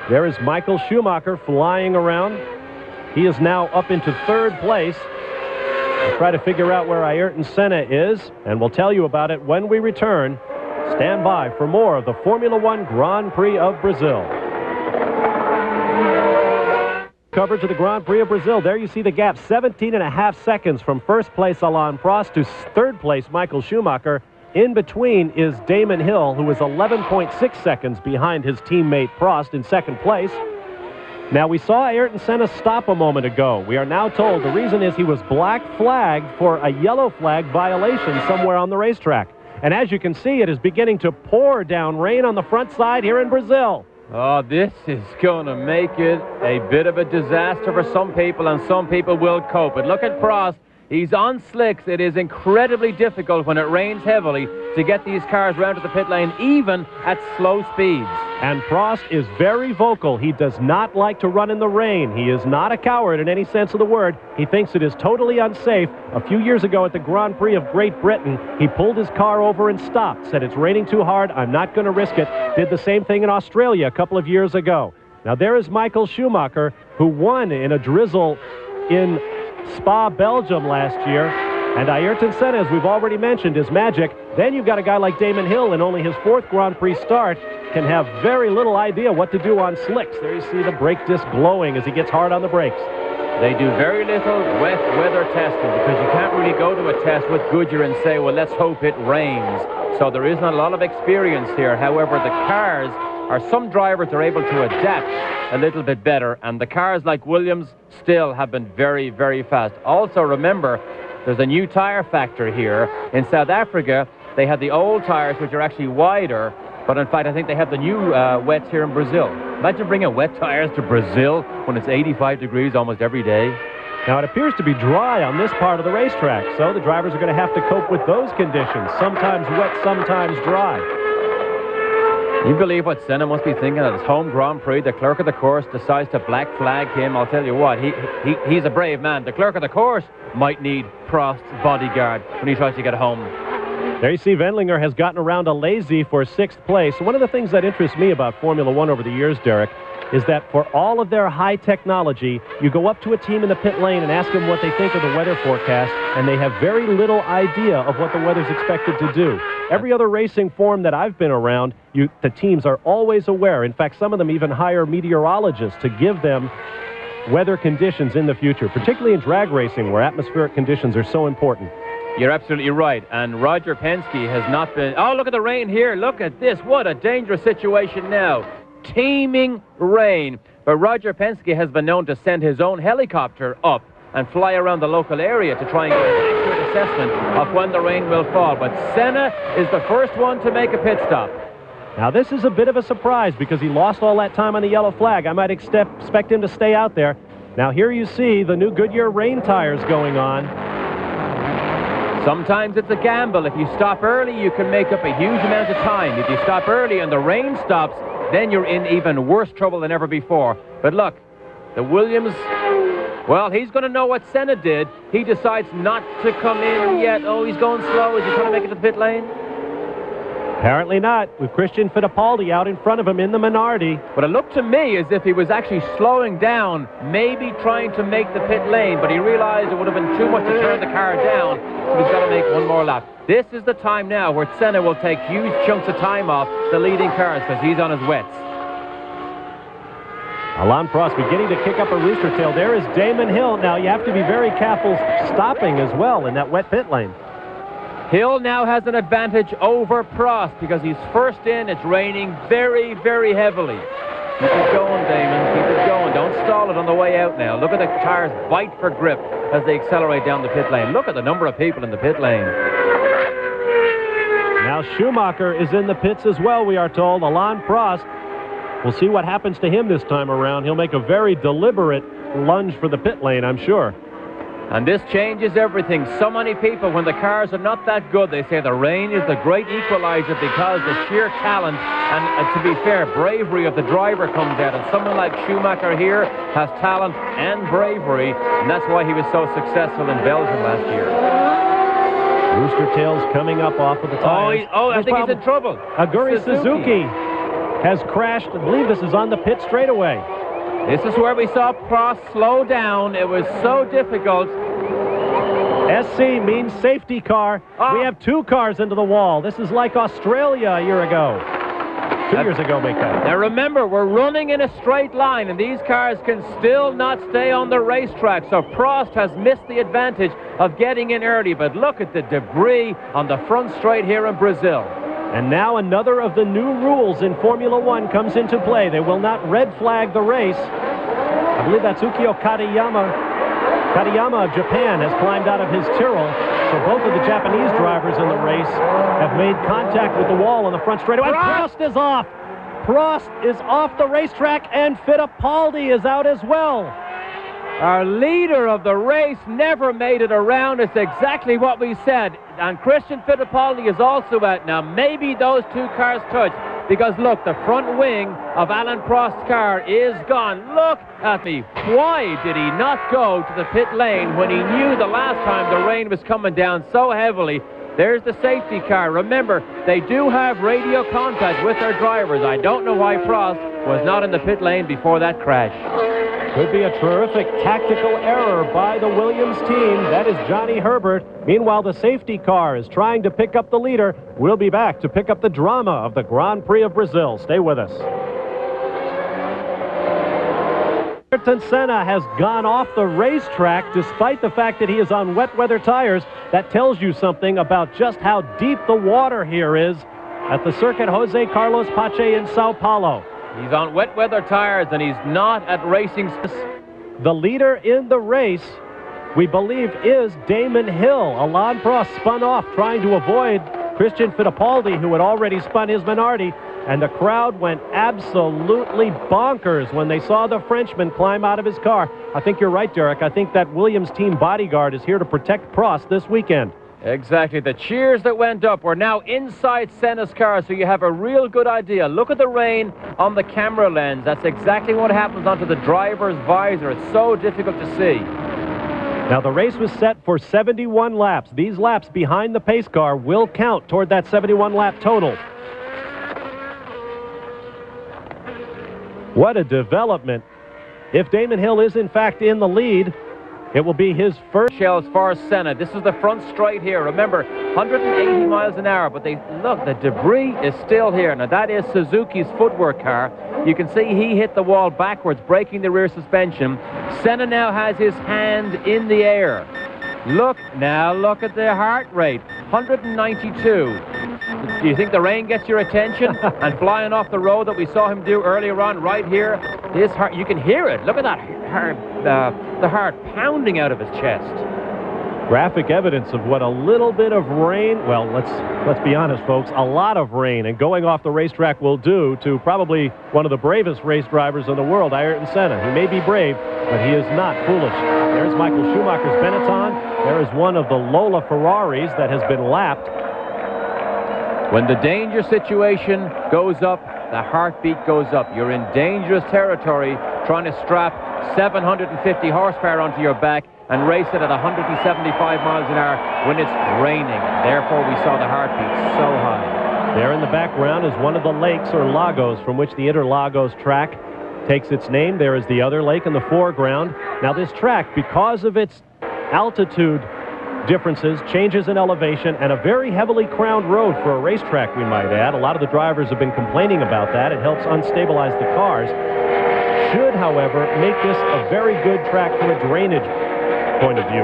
A: There is Michael Schumacher flying around. He is now up into 3rd place. We'll try to figure out where Ayrton Senna is, and we'll tell you about it when we return. Stand by for more of the Formula One Grand Prix of Brazil. Coverage of the Grand Prix of Brazil. There you see the gap, 17.5 seconds from first place Alain Prost to 3rd place Michael Schumacher. In between is Damon Hill, who is 11.6 seconds behind his teammate Prost in 2nd place. Now, we saw Ayrton Senna stop a moment ago. We are now told the reason is he was black flagged for a yellow flag violation somewhere on the racetrack. And as you can see, it is beginning to pour down rain on the front side here in Brazil.
B: Oh, this is going to make it a bit of a disaster for some people, and some people will cope. But look at Prost. He's on slicks. It is incredibly difficult when it rains heavily to get these cars round to the pit lane, even at slow speeds.
A: And Prost is very vocal. He does not like to run in the rain. He is not a coward in any sense of the word. He thinks it is totally unsafe. A few years ago at the Grand Prix of Great Britain, he pulled his car over and stopped, said it's raining too hard, I'm not going to risk it. Did the same thing in Australia a couple of years ago. Now there is Michael Schumacher, who won in a drizzle in Spa, Belgium last year. And Ayrton Senna, as we've already mentioned, is magic. Then you've got a guy like Damon Hill in only his 4th Grand Prix start, can have very little idea what to do on slicks. There you see the brake disc glowing as he gets hard on the brakes.
B: They do very little wet weather testing because you can't really go to a test with Goodyear and say, well, let's hope it rains. So there isn't a lot of experience here. However, the cars, or some drivers are able to adapt a little bit better, and the cars like Williams still have been very, very fast. Also, remember, there's a new tire factor here. In South Africa, they had the old tires, which are actually wider, but in fact, I think they have the new wets here in Brazil. Imagine bringing wet tires to Brazil when it's 85 degrees almost every day.
A: Now, it appears to be dry on this part of the racetrack, so the drivers are going to have to cope with those conditions. Sometimes wet, sometimes dry.
B: You believe what Senna must be thinking at his home Grand Prix? The clerk of the course decides to black flag him. I'll tell you what, he's a brave man. The clerk of the course might need Prost's bodyguard when he tries to get home.
A: There you see Wendlinger has gotten around a lazy for 6th place. One of the things that interests me about Formula One over the years, Derek, is that for all of their high technology, you go up to a team in the pit lane and ask them what they think of the weather forecast, and they have very little idea of what the weather's expected to do. Every other racing form that I've been around, the teams are always aware. In fact, some of them even hire meteorologists to give them weather conditions in the future, particularly in drag racing where atmospheric conditions are so important.
B: You're absolutely right. And Roger Penske has not been... Oh, look at the rain here. Look at this. What a dangerous situation now. Teeming rain. But Roger Penske has been known to send his own helicopter up and fly around the local area to try and get an accurate assessment of when the rain will fall. But Senna is the first one to make a pit stop.
A: Now, this is a bit of a surprise because he lost all that time on the yellow flag. I might expect him to stay out there. Now, here you see the new Goodyear rain tires going on.
B: Sometimes it's a gamble. If you stop early, you can make up a huge amount of time. If you stop early and the rain stops, then you're in even worse trouble than ever before. But look, the Williams, well, he's going to know what Senna did. He decides not to come in yet. Oh, he's going slow. Is he trying to make it to the pit lane?
A: Apparently not, with Christian Fittipaldi out in front of him in the minority.
B: But it looked to me as if he was actually slowing down, maybe trying to make the pit lane, but he realized it would have been too much to turn the car down, so he's got to make one more lap. This is the time now where Senna will take huge chunks of time off the leading cars because he's on his wets.
A: Alain Prost beginning to kick up a rooster tail. There is Damon Hill. Now you have to be very careful stopping as well in that wet pit lane.
B: Hill now has an advantage over Prost because he's first in. It's raining very, very heavily. Keep it going, Damon. Keep it going. Don't stall it on the way out now. Look at the tires bite for grip as they accelerate down the pit lane. Look at the number of people in the pit lane.
A: Now Schumacher is in the pits as well, we are told. Alain Prost. We'll see what happens to him this time around. He'll make a very deliberate lunge for the pit lane, I'm sure.
B: And this changes everything. So many people, when the cars are not that good, they say the rain is the great equalizer because the sheer talent and to be fair, bravery of the driver comes out. And someone like Schumacher here has talent and bravery, and that's why he was so successful in Belgium last year.
A: Rooster tails coming up off of the tires.
B: I think he's in trouble.
A: Aguri Suzuki has crashed. I believe this is on the pit straightaway.
B: This is where we saw Prost slow down. It was so difficult.
A: SC means safety car. We have two cars into the wall. This is like Australia a year ago. 2 years ago, make that.
B: Now remember, we're running in a straight line, and these cars can still not stay on the racetrack. So Prost has missed the advantage of getting in early. But look at the debris on the front straight here in Brazil.
A: And now another of the new rules in Formula One comes into play. They will not red flag the race. I believe that's Ukio Katayama. Katayama of Japan has climbed out of his Tyrrell. So both of the Japanese drivers in the race have made contact with the wall on the front straightaway. Prost is off. Prost is off the racetrack, and Fittipaldi is out as well.
B: Our leader of the race never made it around. It's exactly what we said. And Christian Fittipaldi is also out. Now, maybe those two cars touch, because look, the front wing of Alain Prost's car is gone. Look at me. Why did he not go to the pit lane when he knew the last time the rain was coming down so heavily? There's the safety car. Remember, they do have radio contact with their drivers. I don't know why Prost was not in the pit lane before that crash.
A: Could be a terrific tactical error by the Williams team. That is Johnny Herbert. Meanwhile, the safety car is trying to pick up the leader. We'll be back to pick up the drama of the Grand Prix of Brazil. Stay with us. Ayrton Senna has gone off the racetrack despite the fact that he is on wet weather tires. That tells you something about just how deep the water here is at the Circuit Jose Carlos Pache in Sao Paulo.
B: He's on wet weather tires, and he's not at racing.
A: The leader in the race, we believe, is Damon Hill. Alain Prost spun off trying to avoid Christian Fittipaldi, who had already spun his minority, and the crowd went absolutely bonkers when they saw the Frenchman climb out of his car. I think you're right, Derek. I think that Williams team bodyguard is here to protect Prost this weekend.
B: Exactly. The cheers that went up were now inside Senna's car, so you have a real good idea. Look at the rain on the camera lens. That's exactly what happens onto the driver's visor. It's so difficult to see.
A: Now, the race was set for 71 laps. These laps behind the pace car will count toward that 71-lap total. What a development. If Damon Hill is, in fact, in the lead, it will be his first
B: shell as far as Senna. This is the front straight here. Remember, 180 miles an hour, but look, the debris is still here. Now, that is Suzuki's footwork car. You can see he hit the wall backwards, breaking the rear suspension. Senna now has his hand in the air. Look at the heart rate, 192. Do you think the rain gets your attention? And flying off the road that we saw him do earlier on right here, his heart, you can hear it. Look at that heart, the heart pounding out of his chest.
A: Graphic evidence of what a little bit of rain, well, let's be honest, folks, a lot of rain and going off the racetrack will do to probably one of the bravest race drivers in the world, Ayrton Senna. He may be brave, but he is not foolish. There's Michael Schumacher's Benetton. There is one of the Lola Ferraris that has been lapped.
B: When the danger situation goes up, the heartbeat goes up. You're in dangerous territory trying to strap 750 horsepower onto your back and race it at 175 miles an hour when it's raining. Therefore, we saw the heartbeat so high.
A: There in the background is one of the lakes or lagos from which the Interlagos track takes its name. There is the other lake in the foreground. Now this track, because of its altitude differences, changes in elevation, and a very heavily crowned road for a racetrack, we might add. A lot of the drivers have been complaining about that. It helps unstabilize the cars. Should, however, make this a very good track from a drainage point of view.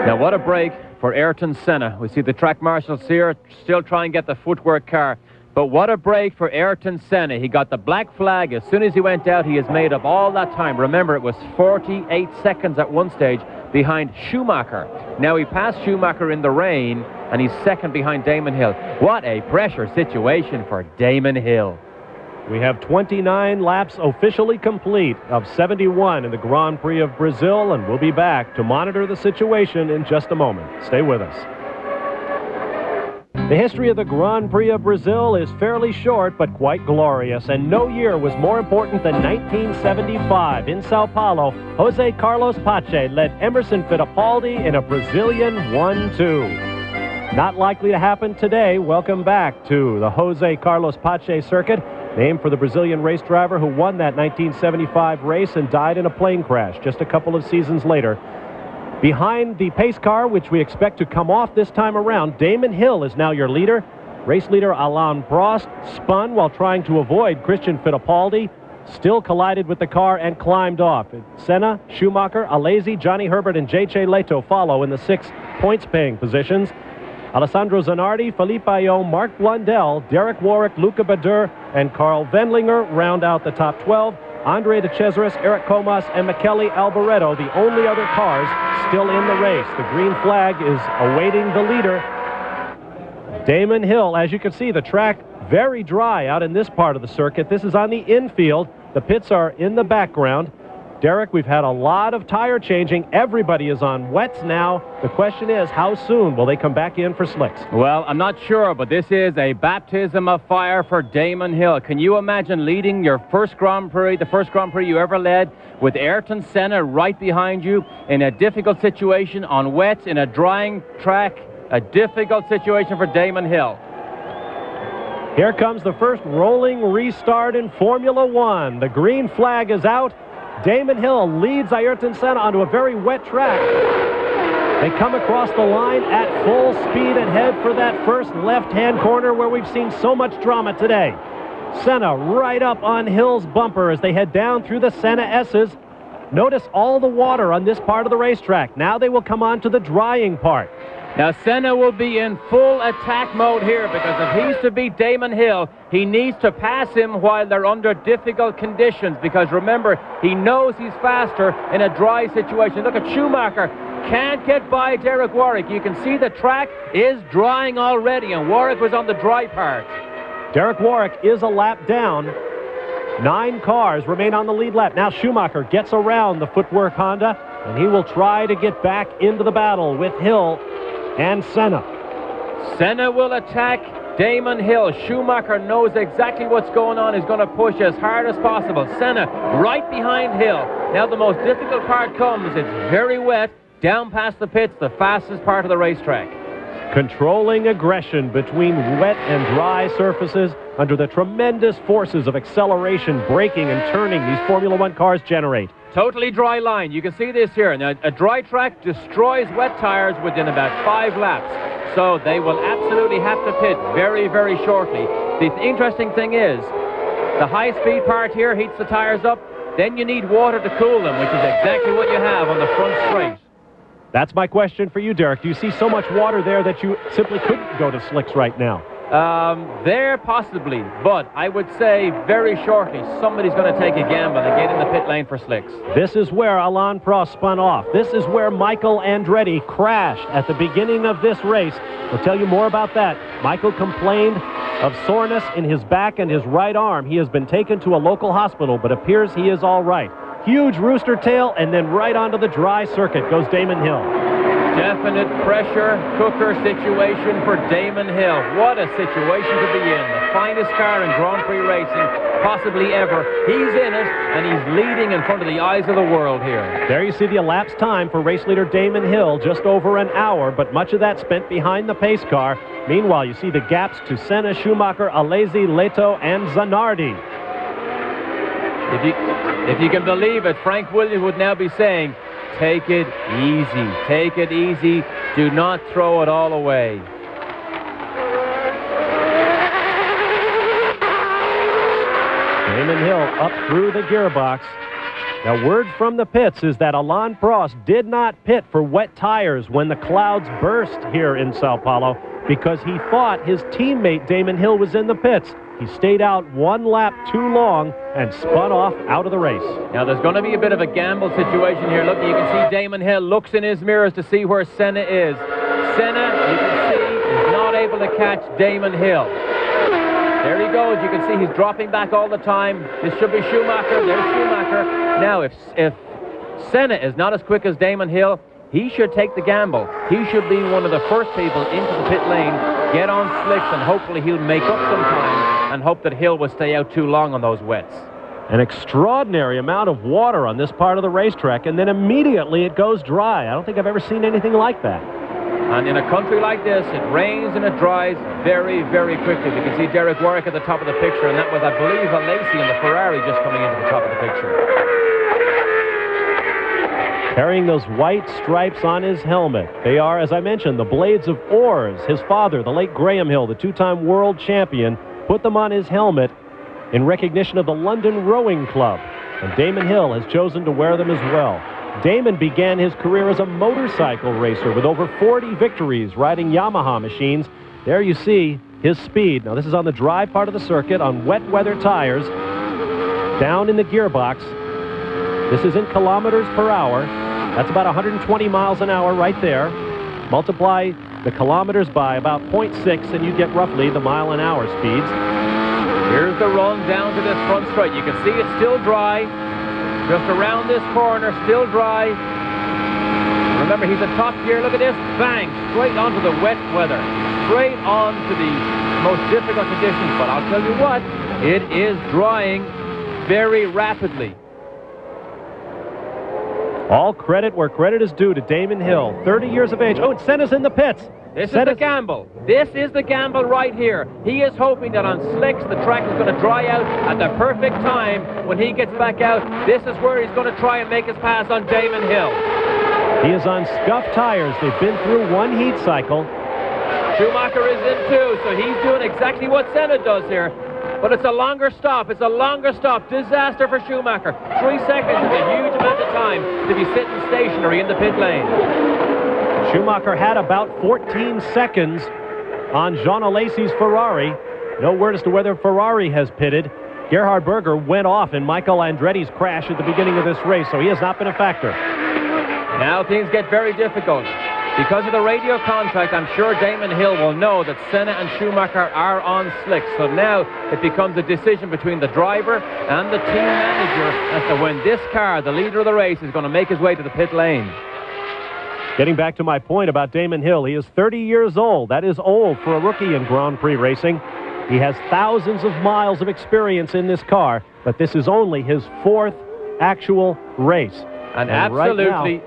B: Now what a break for Ayrton Senna. We see the track marshals here still trying to get the footwork car. But what a break for Ayrton Senna. He got the black flag as soon as he went out. He has made up all that time. Remember, it was 48 seconds at one stage behind Schumacher. Now he passed Schumacher in the rain, and he's second behind Damon Hill. What a pressure situation for Damon Hill.
A: We have 29 laps officially complete of 71 in the Grand Prix of Brazil, and we'll be back to monitor the situation in just a moment. Stay with us. The history of the Grand Prix of Brazil is fairly short but quite glorious, and no year was more important than 1975. In Sao Paulo, Jose Carlos Pache led Emerson Fittipaldi in a Brazilian 1-2. Not likely to happen today. Welcome back to the Jose Carlos Pache circuit, named for the Brazilian race driver who won that 1975 race and died in a plane crash just a couple of seasons later. Behind the pace car, which we expect to come off this time around, Damon Hill is now your leader. Race leader Alain Prost spun while trying to avoid Christian Fittipaldi, still collided with the car and climbed off. Senna, Schumacher, Alesi, Johnny Herbert, and J.J. Leto follow in the 6 points-paying positions. Alessandro Zanardi, Felipe Ayon, Mark Blundell, Derek Warwick, Luca Badur, and Carl Wendlinger round out the top 12. Andre de Cesaris, Eric Comas, and Michele Alboreto, the only other cars still in the race. The green flag is awaiting the leader. Damon Hill, as you can see, the track very dry out in this part of the circuit. This is on the infield. The pits are in the background. Derek, we've had a lot of tire changing. Everybody is on wets now. The question is, how soon will they come back in for slicks?
B: Well, I'm not sure, but this is a baptism of fire for Damon Hill. Can you imagine leading your first Grand Prix, the first Grand Prix you ever led, with Ayrton Senna right behind you in a difficult situation on wets, in a drying track? A difficult situation for Damon Hill.
A: Here comes the first rolling restart in Formula One. The green flag is out. Damon Hill leads Ayrton Senna onto a very wet track. They come across the line at full speed and head for that first left-hand corner where we've seen so much drama today. Senna right up on Hill's bumper as they head down through the Senna S's. Notice all the water on this part of the racetrack. Now they will come on to the drying part.
B: Now Senna will be in full attack mode here, because if he's to beat Damon Hill, he needs to pass him while they're under difficult conditions, because remember, he knows he's faster in a dry situation. Look at Schumacher, can't get by Derek Warwick. You can see the track is drying already, and Warwick was on the dry part.
A: Derek Warwick is a lap down. 9 cars remain on the lead lap. Now Schumacher gets around the footwork Honda, and he will try to get back into the battle with Hill and Senna.
B: Senna will attack Damon Hill. Schumacher knows exactly what's going on. He's going to push as hard as possible. Senna right behind Hill. Now the most difficult part comes. It's very wet. Down past the pits, the fastest part of the racetrack.
A: Controlling aggression between wet and dry surfaces under the tremendous forces of acceleration, braking, and turning these Formula One cars generate.
B: Totally dry line. You can see this here. Now, a dry track destroys wet tires within about 5 laps. So they will absolutely have to pit very, very shortly. The interesting thing is, the high-speed part here heats the tires up. Then you need water to cool them, which is exactly what you have on the front straight.
A: That's my question for you, Derek. Do you see so much water there that you simply couldn't go to slicks right now?
B: There possibly, but I would say very shortly somebody's going to take a gamble and get in the pit lane for slicks.
A: This is where Alain Prost spun off. This is where Michael Andretti crashed at the beginning of this race. We'll tell you more about that. Michael complained of soreness in his back and his right arm. He has been taken to a local hospital, but appears he is all right. Huge rooster tail, and then right onto the dry circuit goes Damon Hill.
B: Definite pressure cooker situation for Damon Hill. What a situation to be in. The finest car in Grand Prix racing, possibly ever. He's in it, and he's leading in front of the eyes of the world here.
A: There you see the elapsed time for race leader Damon Hill, just over an hour, but much of that spent behind the pace car. Meanwhile, you see the gaps to Senna, Schumacher, Alesi, Leto, and Zanardi.
B: If you can believe it, Frank Williams would now be saying, take it easy, do not throw it all away.
A: Damon Hill up through the gearbox. Now, word from the pits is that Alain Prost did not pit for wet tires when the clouds burst here in Sao Paulo because he thought his teammate Damon Hill was in the pits. He stayed out one lap too long and spun off out of the race.
B: Now, there's going to be a bit of a gamble situation here. Look, you can see Damon Hill looks in his mirrors to see where Senna is. Senna, you can see, is not able to catch Damon Hill. There he goes. You can see he's dropping back all the time. This should be Schumacher. There's Schumacher. Now, if Senna is not as quick as Damon Hill, he should take the gamble. He should be one of the first people into the pit lane, get on slicks, and hopefully he'll make up some time and hope that Hill will stay out too long on those wets.
A: An extraordinary amount of water on this part of the racetrack, and then immediately it goes dry. I don't think I've ever seen anything like that.
B: And in a country like this, it rains and it dries very, very quickly. You can see Derek Warwick at the top of the picture, and that was, I believe, Alesi in the Ferrari just coming into the top of the picture.
A: Carrying those white stripes on his helmet. They are, as I mentioned, the blades of oars. His father, the late Graham Hill, the two-time world champion, put them on his helmet in recognition of the London Rowing Club. And Damon Hill has chosen to wear them as well. Damon began his career as a motorcycle racer with over 40 victories riding Yamaha machines. There you see his speed. Now, this is on the dry part of the circuit on wet weather tires. Down in the gearbox. This is in kilometers per hour. That's about 120 miles an hour right there. Multiply the kilometers by about 0.6 and you get roughly the mile an hour speeds.
B: Here's the run down to this front straight. You can see it's still dry. Just around this corner, still dry. Remember, he's in top gear. Look at this. Bang! Straight onto the wet weather. Straight on to the most difficult conditions. But I'll tell you what, it is drying very rapidly.
A: All credit where credit is due to Damon Hill. 30 years of age. Oh, and Senna's in the pits.
B: This is the gamble. This is the gamble right here. He is hoping that on slicks, the track is going to dry out at the perfect time when he gets back out. This is where he's going to try and make his pass on Damon Hill.
A: He is on scuffed tires. They've been through one heat cycle.
B: Schumacher is in too, so he's doing exactly what Senna does here. But it's a longer stop. It's a longer stop. Disaster for Schumacher. 3 seconds is a huge amount of time to be sitting stationary in the pit lane.
A: Schumacher had about 14 seconds on Jean Alesi's Ferrari. No word as to whether Ferrari has pitted. Gerhard Berger went off in Michael Andretti's crash at the beginning of this race, so he has not been a factor.
B: Now things get very difficult. Because of the radio contract, I'm sure Damon Hill will know that Senna and Schumacher are on slicks. So now it becomes a decision between the driver and the team manager as to when this car, the leader of the race, is going to make his way to the pit lane.
A: Getting back to my point about Damon Hill, he is 30 years old. That is old for a rookie in Grand Prix racing. He has thousands of miles of experience in this car, but this is only his 4th actual race.
B: And absolutely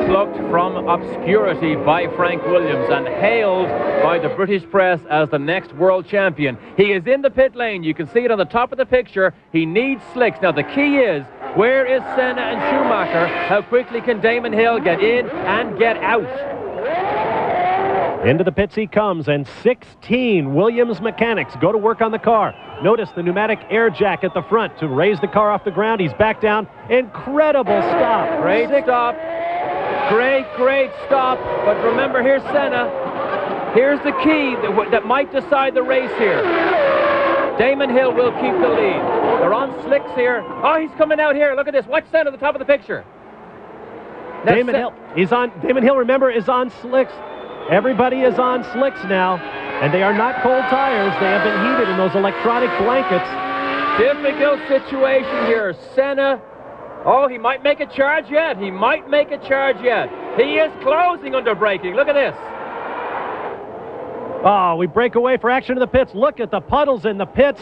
B: plucked from obscurity by Frank Williams and hailed by the British press as the next world champion. He is in the pit lane. You can see it on the top of the picture. He needs slicks. Now the key is, where is Senna and Schumacher? How quickly can Damon Hill get in and get out?
A: Into the pits he comes, and 16 Williams mechanics go to work on the car. Notice the pneumatic air jack at the front to raise the car off the ground. He's back down. Incredible stop.
B: Great stop. Great stop. But remember, here's Senna. Here's the key that might decide the race here. Damon Hill will keep the lead. They're on slicks here. Oh, he's coming out here. Look at this. Watch Senna at the top of the picture.
A: Damon Hill, remember, is on slicks. Everybody is on slicks now, and they are not cold tires. They have been heated in those electronic blankets.
B: Difficult situation here. Senna, oh, he might make a charge yet. He might make a charge yet. He is closing under braking. Look at this.
A: Oh, we break away for action in the pits. Look at the puddles in the pits.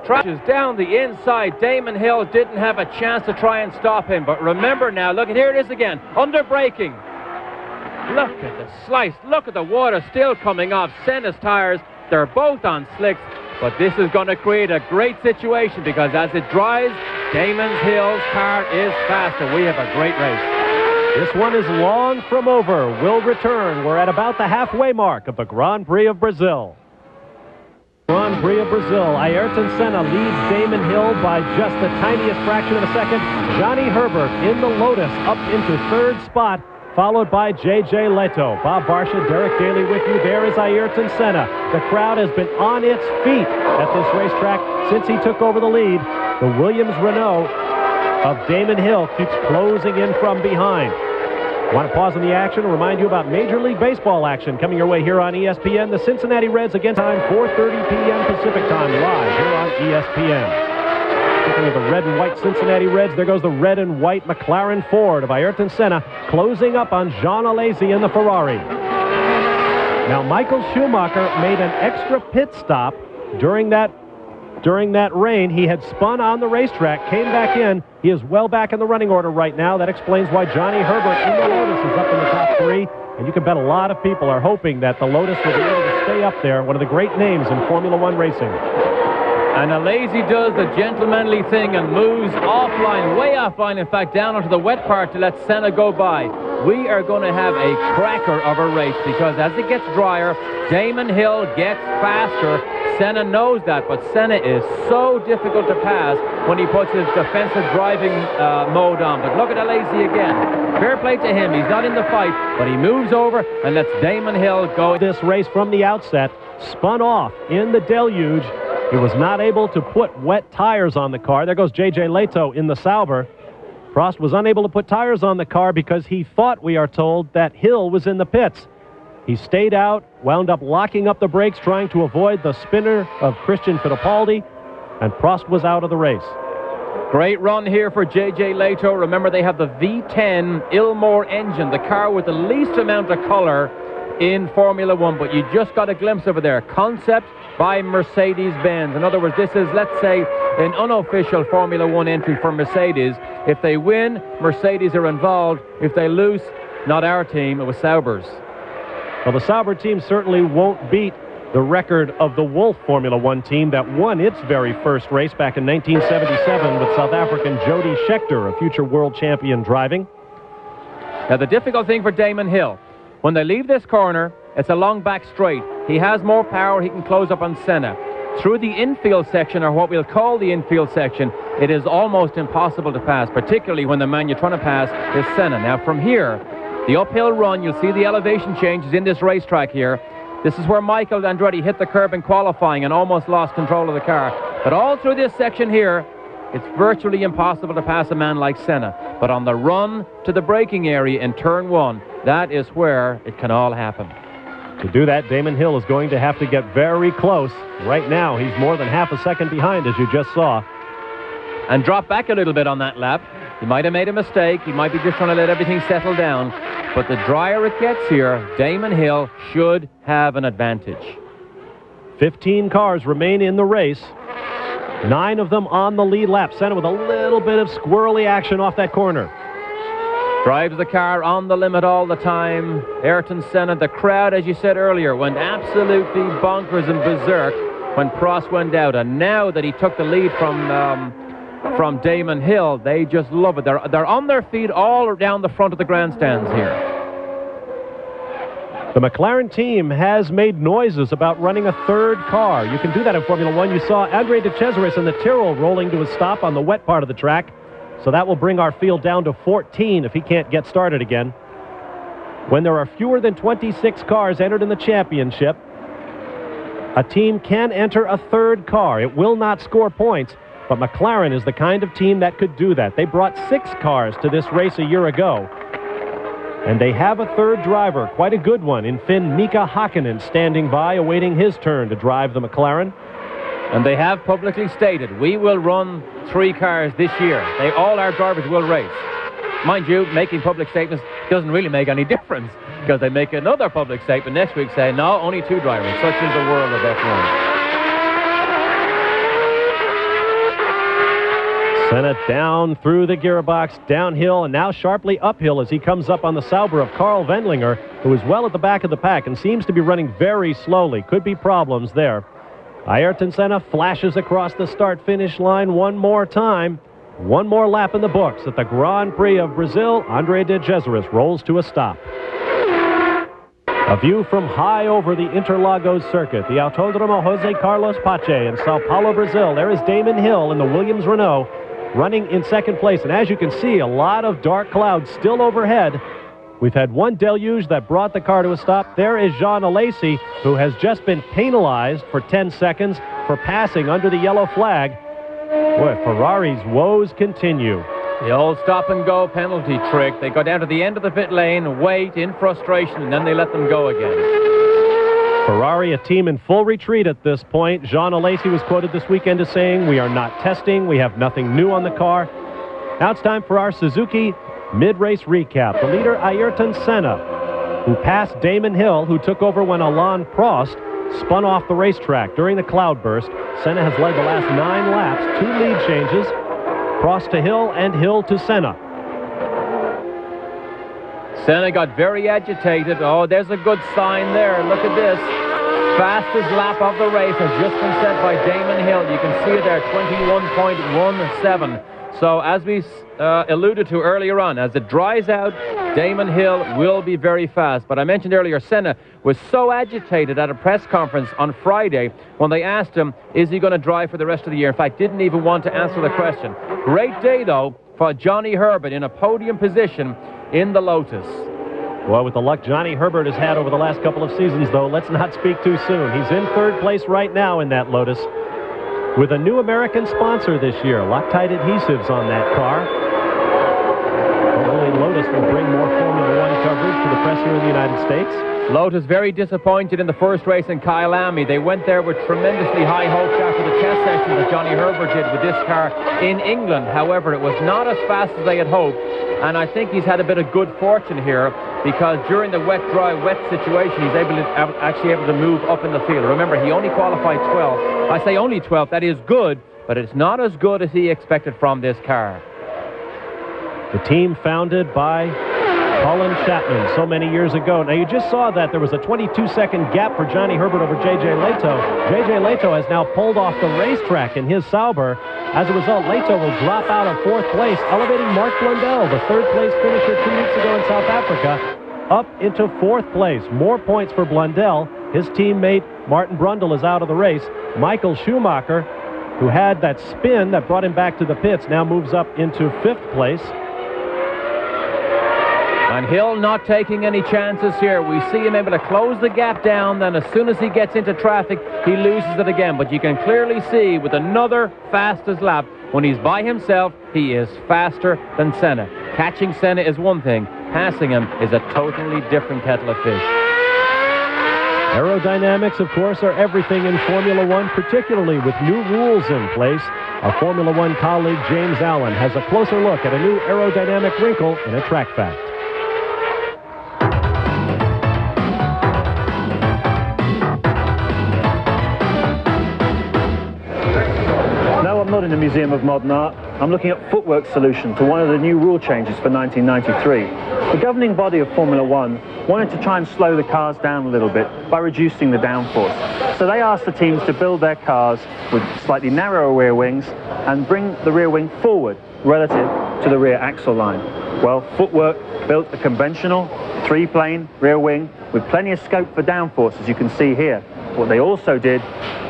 B: Trashes down the inside. Damon Hill didn't have a chance to try and stop him. But remember now, look, and here it is again. Under braking. Look at the slice. Look at the water still coming off Senna's tires. They're both on slicks. But this is going to create a great situation because as it dries, Damon Hill's car is faster. We have a great race.
A: This one is long from over. We'll return. We're at about the halfway mark of the Grand Prix of Brazil. Grand Prix of Brazil. Ayrton Senna leads Damon Hill by just the tiniest fraction of a second. Johnny Herbert in the Lotus up into third spot, followed by J.J. Leto. Bob Barsha, Derek Daly with you. There is Ayrton Senna. The crowd has been on its feet at this racetrack since he took over the lead. The Williams Renault of Damon Hill keeps closing in from behind. Want to pause on the action and remind you about Major League Baseball action coming your way here on ESPN. The Cincinnati Reds against time 4:30 p.m. Pacific time live here on ESPN. Speaking of the red and white Cincinnati Reds, there goes the red and white McLaren Ford of Ayrton Senna closing up on Jean Alesi in the Ferrari. Now, Michael Schumacher made an extra pit stop during that rain. He had spun on the racetrack, came back in. He is well back in the running order right now. That explains why Johnny Herbert in the Lotus is up in the top three. And you can bet a lot of people are hoping that the Lotus will be able to stay up there, one of the great names in Formula One racing.
B: And Alesi does the gentlemanly thing and moves offline, way offline, in fact, down onto the wet part to let Senna go by. We are going to have a cracker of a race because as it gets drier, Damon Hill gets faster. Senna knows that, but Senna is so difficult to pass when he puts his defensive driving mode on. But look at Alesi again. Fair play to him. He's not in the fight, but he moves over and lets Damon Hill go.
A: This race from the outset spun off in the deluge. He was not able to put wet tires on the car. There goes J.J. Leto in the Sauber. Prost was unable to put tires on the car because he thought, we are told, that Hill was in the pits. He stayed out, wound up locking up the brakes, trying to avoid the spinner of Christian Fittipaldi, and Prost was out of the race.
B: Great run here for J.J. Leto. Remember, they have the V10 Ilmor engine, the car with the least amount of color in Formula One, but you just got a glimpse of it there. Concept by Mercedes-Benz. In other words, this is, let's say, an unofficial Formula One entry for Mercedes. If they win, Mercedes are involved. If they lose, not our team, it was Sauber's.
A: Well, the Sauber team certainly won't beat the record of the Wolf Formula One team that won its very first race back in 1977 with South African Jody Scheckter, a future world champion driving.
B: Now, the difficult thing for Damon Hill, when they leave this corner, it's a long back straight. He has more power. He can close up on Senna. Through the infield section, or what we'll call the infield section, it is almost impossible to pass, particularly when the man you're trying to pass is Senna. Now, from here, the uphill run, you'll see the elevation changes in this racetrack here. This is where Michael Andretti hit the curb in qualifying and almost lost control of the car. But all through this section here, it's virtually impossible to pass a man like Senna. But on the run to the braking area in turn one, that is where it can all happen.
A: To do that, Damon Hill is going to have to get very close. Right now, he's more than half a second behind, as you just saw.
B: And drop back a little bit on that lap. He might have made a mistake. He might be just trying to let everything settle down. But the drier it gets here, Damon Hill should have an advantage.
A: 15 cars remain in the race. 9 of them on the lead lap. Senna with a little bit of squirrely action off that corner.
B: Drives the car on the limit all the time. Ayrton Senna, the crowd, as you said earlier, went absolutely bonkers and berserk when Prost went out. And now that he took the lead from Damon Hill, they just love it. They're on their feet all down the front of the grandstands here.
A: The McLaren team has made noises about running a third car. You can do that in Formula One. You saw Andre de Cesaris in the Tyrrell rolling to a stop on the wet part of the track. So that will bring our field down to 14 if he can't get started again. When there are fewer than 26 cars entered in the championship, a team can enter a third car. It will not score points, but McLaren is the kind of team that could do that. They brought 6 cars to this race a year ago, and they have a third driver, quite a good one, in Finn Mika Hakkinen, standing by, awaiting his turn to drive the McLaren.
B: And they have publicly stated, we will run 3 cars this year. All our drivers will race. Mind you, making public statements, doesn't really make any difference, because they make another public statement next week saying, no, only 2 drivers. Such is the world of F1.
A: Senna down through the gearbox, downhill, and now sharply uphill as he comes up on the Sauber of Karl Wendlinger, who is well at the back of the pack and seems to be running very slowly. Could be problems there. Ayrton Senna flashes across the start-finish line one more time. One more lap in the books at the Grand Prix of Brazil. André de Cesaris rolls to a stop. A view from high over the Interlagos circuit, the Autódromo José Carlos Pache in Sao Paulo, Brazil. There is Damon Hill in the Williams Renault running in second place. And as you can see, a lot of dark clouds still overhead. We've had one deluge that brought the car to a stop. There is Jean Alesi, who has just been penalized for 10 seconds for passing under the yellow flag. Boy, Ferrari's woes continue.
B: The old stop-and-go penalty trick. They go down to the end of the pit lane, wait in frustration, and then they let them go again.
A: Ferrari, a team in full retreat at this point. Jean Alesi was quoted this weekend as saying, "We are not testing. We have nothing new on the car." Now it's time for our Suzuki mid-race recap. The leader, Ayrton Senna, who passed Damon Hill, who took over when Alain Prost spun off the racetrack during the cloudburst. Senna has led the last 9 laps, 2 lead changes. Prost to Hill and Hill to Senna.
B: Senna got very agitated. Oh, there's a good sign there. Look at this. Fastest lap of the race has just been set by Damon Hill. You can see it there, 21.17. So as we alluded to earlier on, as it dries out, Damon Hill will be very fast. But I mentioned earlier, Senna was so agitated at a press conference on Friday when they asked him, is he going to drive for the rest of the year? In fact, didn't even want to answer the question. Great day, though, for Johnny Herbert in a podium position in the Lotus.
A: Well, with the luck Johnny Herbert has had over the last couple of seasons, though, let's not speak too soon. He's in 3rd place right now in that Lotus, with a new American sponsor this year, Loctite Adhesives on that car. Hopefully Lotus will bring more Formula One coverage to the press here in the United States.
B: Lotus very disappointed in the first race in Kyalami. They went there with tremendously high hopes after the test session that Johnny Herbert did with this car in England. However, it was not as fast as they had hoped, and I think he's had a bit of good fortune here, because during the wet, dry, wet situation, he's actually able to move up in the field. Remember, he only qualified 12th. I say only 12th, that is good, but it's not as good as he expected from this car.
A: The team founded by Colin Chapman so many years ago. Now, you just saw that there was a 22-second gap for Johnny Herbert over J.J. Leto. J.J. Leto has now pulled off the racetrack in his Sauber. As a result, Leto will drop out of 4th place, elevating Mark Blundell, the 3rd-place finisher 2 weeks ago in South Africa, up into 4th place. More points for Blundell. His teammate, Martin Brundle, is out of the race. Michael Schumacher, who had that spin that brought him back to the pits, now moves up into 5th place.
B: And Hill not taking any chances here. We see him able to close the gap down, then as soon as he gets into traffic, he loses it again. But you can clearly see with another fastest lap, when he's by himself, he is faster than Senna. Catching Senna is one thing. Passing him is a totally different kettle of fish.
A: Aerodynamics, of course, are everything in Formula One, particularly with new rules in place. Our Formula One colleague, James Allen, has a closer look at a new aerodynamic wrinkle in a track fact.
C: I'm not in the Museum of Modern Art. I'm looking at footwork solution to one of the new rule changes for 1993. The governing body of Formula One wanted to try and slow the cars down a little bit by reducing the downforce. So they asked the teams to build their cars with slightly narrower rear wings and bring the rear wing forward relative to the rear axle line. Well, Footwork built a conventional 3-plane rear wing with plenty of scope for downforce, as you can see here. What they also did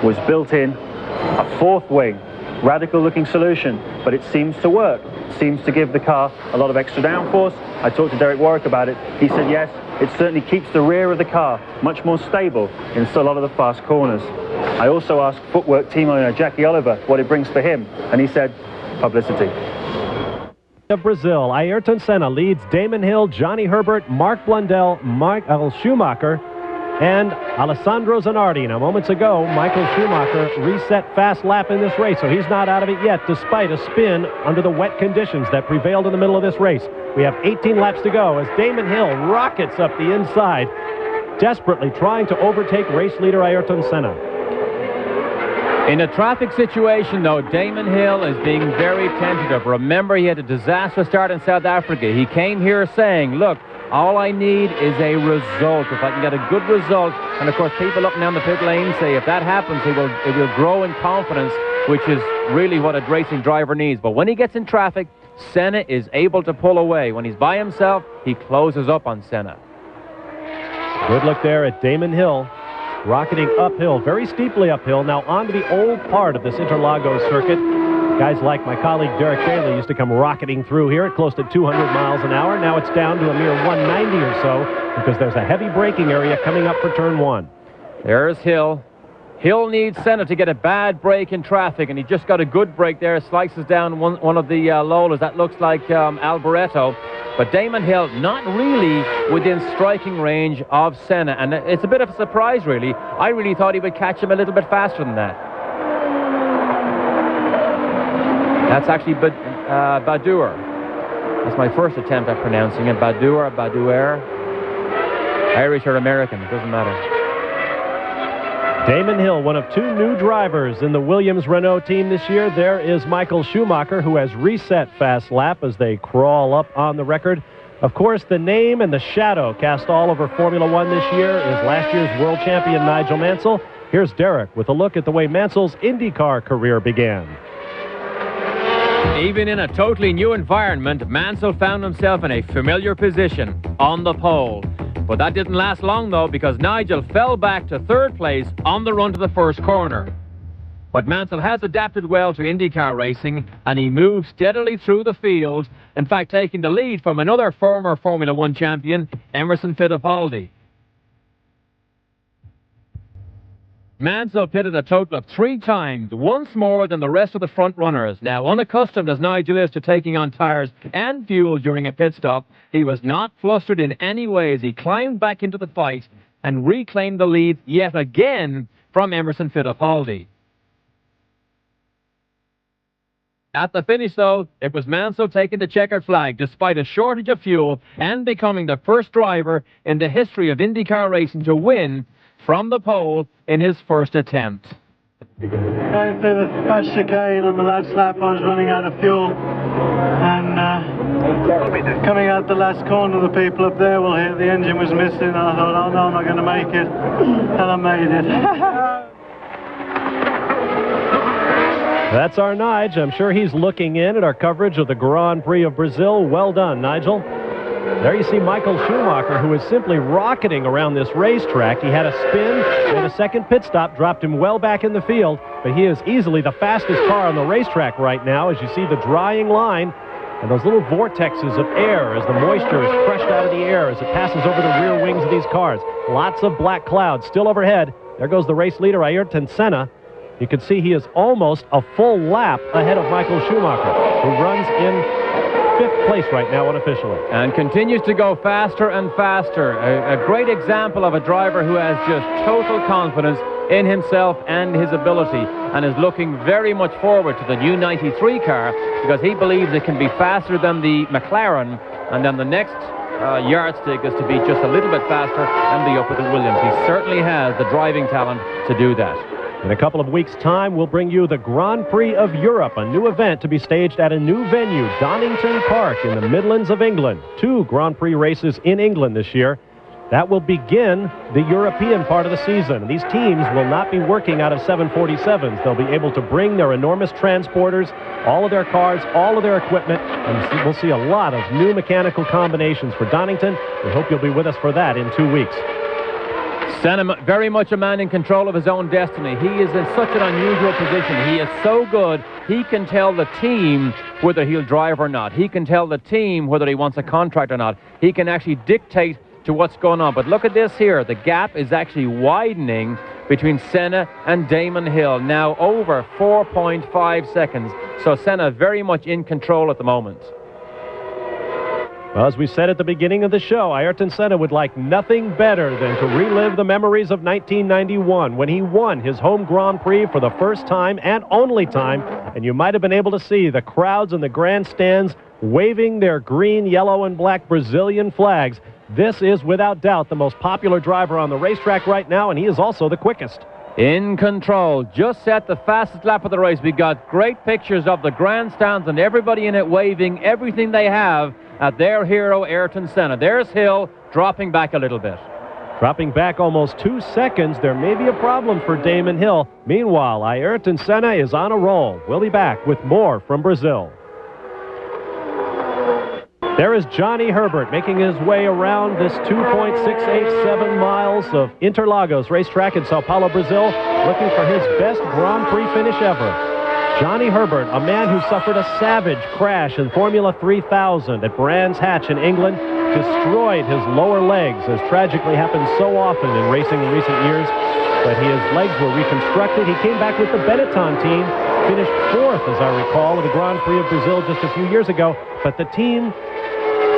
C: was built in a 4th wing. Radical looking solution, but it seems to work. It seems to give the car a lot of extra downforce. I talked to Derek Warwick about it. He said yes, it certainly keeps the rear of the car much more stable in a lot of the fast corners. I also asked Footwork team owner Jackie Oliver what it brings for him, and he said publicity.
A: Of Brazil, Ayrton Senna leads Damon Hill, Johnny Herbert, Mark Blundell, Michael Schumacher, and Alessandro Zanardi. Now, moments ago, Michael Schumacher reset fast lap in this race, so he's not out of it yet, despite a spin under the wet conditions that prevailed in the middle of this race. We have 18 laps to go as Damon Hill rockets up the inside, desperately trying to overtake race leader Ayrton Senna.
B: In a traffic situation, though, Damon Hill is being very tentative. Remember, he had a disastrous start in South Africa. He came here saying, look, all I need is a result. If I can get a good result, and of course people up and down the pit lane say if that happens, it will grow in confidence, which is really what a racing driver needs. But when he gets in traffic, Senna is able to pull away. When he's by himself, he closes up on Senna.
A: Good look there at Damon Hill, rocketing uphill, very steeply uphill, now onto the old part of this Interlagos circuit. Guys like my colleague Derek Bailey used to come rocketing through here at close to 200 miles an hour. Now it's down to a mere 190 or so because there's a heavy braking area coming up for turn 1. There's Hill. Hill needs Senna to get a bad break in traffic, and he just got a good break there. Slices down one of the Lolas. That looks like Alboreto. But Damon Hill not really within striking range of Senna, and it's a bit of a surprise, really. I really thought he would catch him a little bit faster than that. That's actually Badour. That's my first attempt at pronouncing it. Badour, Badour. Irish or American, it doesn't matter. Damon Hill, one of 2 new drivers in the Williams-Renault team this year. There is Michael Schumacher, who has reset fast lap as they crawl up on the record. Of course, the name and the shadow cast all over Formula One this year is last year's world champion Nigel Mansell. Here's Derek with a look at the way Mansell's IndyCar career began.
B: Even in a totally new environment, Mansell found himself in a familiar position, on the pole. But that didn't last long, though, because Nigel fell back to 3rd place on the run to the first corner. But Mansell has adapted well to IndyCar racing, and he moves steadily through the field, in fact taking the lead from another former Formula One champion, Emerson Fittipaldi. Mansell pitted a total of 3 times, once more than the rest of the front runners. Now, unaccustomed as Nigel is to taking on tires and fuel during a pit stop, he was not flustered in any way as he climbed back into the fight and reclaimed the lead yet again from Emerson Fittipaldi. At the finish, though, it was Mansell taking the checkered flag despite a shortage of fuel and becoming the first driver in the history of IndyCar racing to win from the pole in his first attempt.
D: Going through the fast chicane on the last lap, I was running out of fuel, and coming out the last corner, the people up there will hear the engine was missing, and I thought, oh no, I'm not going to make it, and I made it.
A: That's our Nige. I'm sure he's looking in at our coverage of the Grand Prix of Brazil. Well done, Nigel. There you see Michael Schumacher, who is simply rocketing around this racetrack. He had a spin, made a second pit stop, dropped him well back in the field, but he is easily the fastest car on the racetrack right now, as you see the drying line and those little vortexes of air as the moisture is crushed out of the air as it passes over the rear wings of these cars. Lots of black clouds still overhead. There goes the race leader, Ayrton Senna. You can see he is almost a full lap ahead of Michael Schumacher, who runs in 5th place right now unofficially. And continues to go faster and faster. A great example of a driver who has just total confidence in himself and his ability, and is looking very much forward to the new 93 car because he believes it can be faster than the McLaren, and then the next yardstick is to be just a little bit faster and be up with the Williams. He certainly has the driving talent to do that. In a couple of weeks' time, we'll bring you the Grand Prix of Europe, a new event to be staged at a new venue, Donington Park in the Midlands of England. 2 Grand Prix races in England this year. That will begin the European part of the season. These teams will not be working out of 747s. They'll be able to bring their enormous transporters, all of their cars, all of their equipment, and we'll see a lot of new mechanical combinations for Donington. We hope you'll be with us for that in 2 weeks. Senna, very much a man in control of his own destiny. He is in such an unusual position. He is so good, he can tell the team whether he'll drive or not. He can tell the team whether he wants a contract or not. He can actually dictate to what's going on. But look at this here. The gap is actually widening between Senna and Damon Hill. Now over 4.5 seconds. So Senna very much in control at the moment. Well, as we said at the beginning of the show, Ayrton Senna would like nothing better than to relive the memories of 1991 when he won his home Grand Prix for the first time and only time. And you might have been able to see the crowds in the grandstands waving their green, yellow, and black Brazilian flags. This is without doubt the most popular driver on the racetrack right now, and he is also the quickest.
B: In control, just set the fastest lap of the race. We got great pictures of the grandstands and everybody in it waving everything they have at their hero, Ayrton Senna. There's Hill dropping back a little bit.
A: Dropping back almost 2 seconds. There may be a problem for Damon Hill. Meanwhile, Ayrton Senna is on a roll. We'll be back with more from Brazil. There is Johnny Herbert making his way around this 2.687 miles of Interlagos racetrack in Sao Paulo, Brazil, looking for his best Grand Prix finish ever. Johnny Herbert, a man who suffered a savage crash in Formula 3000 at Brands Hatch in England, destroyed his lower legs, as tragically happens so often in racing in recent years. But his legs were reconstructed. He came back with the Benetton team, finished 4th, as I recall, at the Grand Prix of Brazil just a few years ago. But the team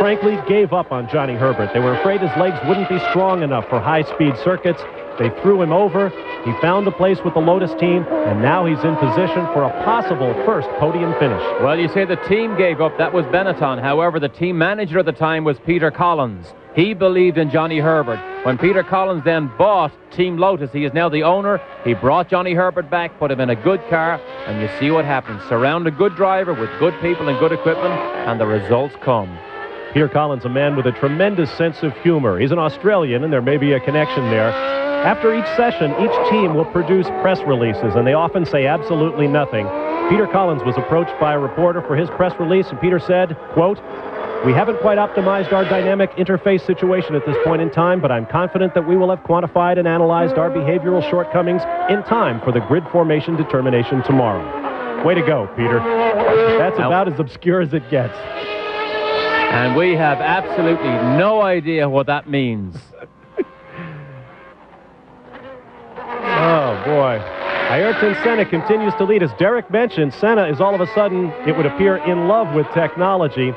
A: frankly gave up on Johnny Herbert. They were afraid his legs wouldn't be strong enough for high-speed circuits. They threw him over. He found a place with the Lotus team, and now he's in position for a possible first podium finish.
B: Well, you say the team gave up. That was Benetton. However, the team manager at the time was Peter Collins. He believed in Johnny Herbert. When Peter Collins then bought Team Lotus, he is now the owner. He brought Johnny Herbert back, put him in a good car, and you see what happens. Surround a good driver with good people and good equipment, and the results come.
A: Peter Collins, a man with a tremendous sense of humor. He's an Australian, and there may be a connection there. After each session, each team will produce press releases, and they often say absolutely nothing. Peter Collins was approached by a reporter for his press release, and Peter said, quote, "We haven't quite optimized our dynamic interface situation at this point in time, but I'm confident that we will have quantified and analyzed our behavioral shortcomings in time for the grid formation determination tomorrow." Way to go, Peter. That's about as obscure as it gets.
B: And we have absolutely no idea what that means.
A: Oh, boy. Ayrton Senna continues to lead. As Derek mentioned, Senna is all of a sudden, it would appear, in love with technology.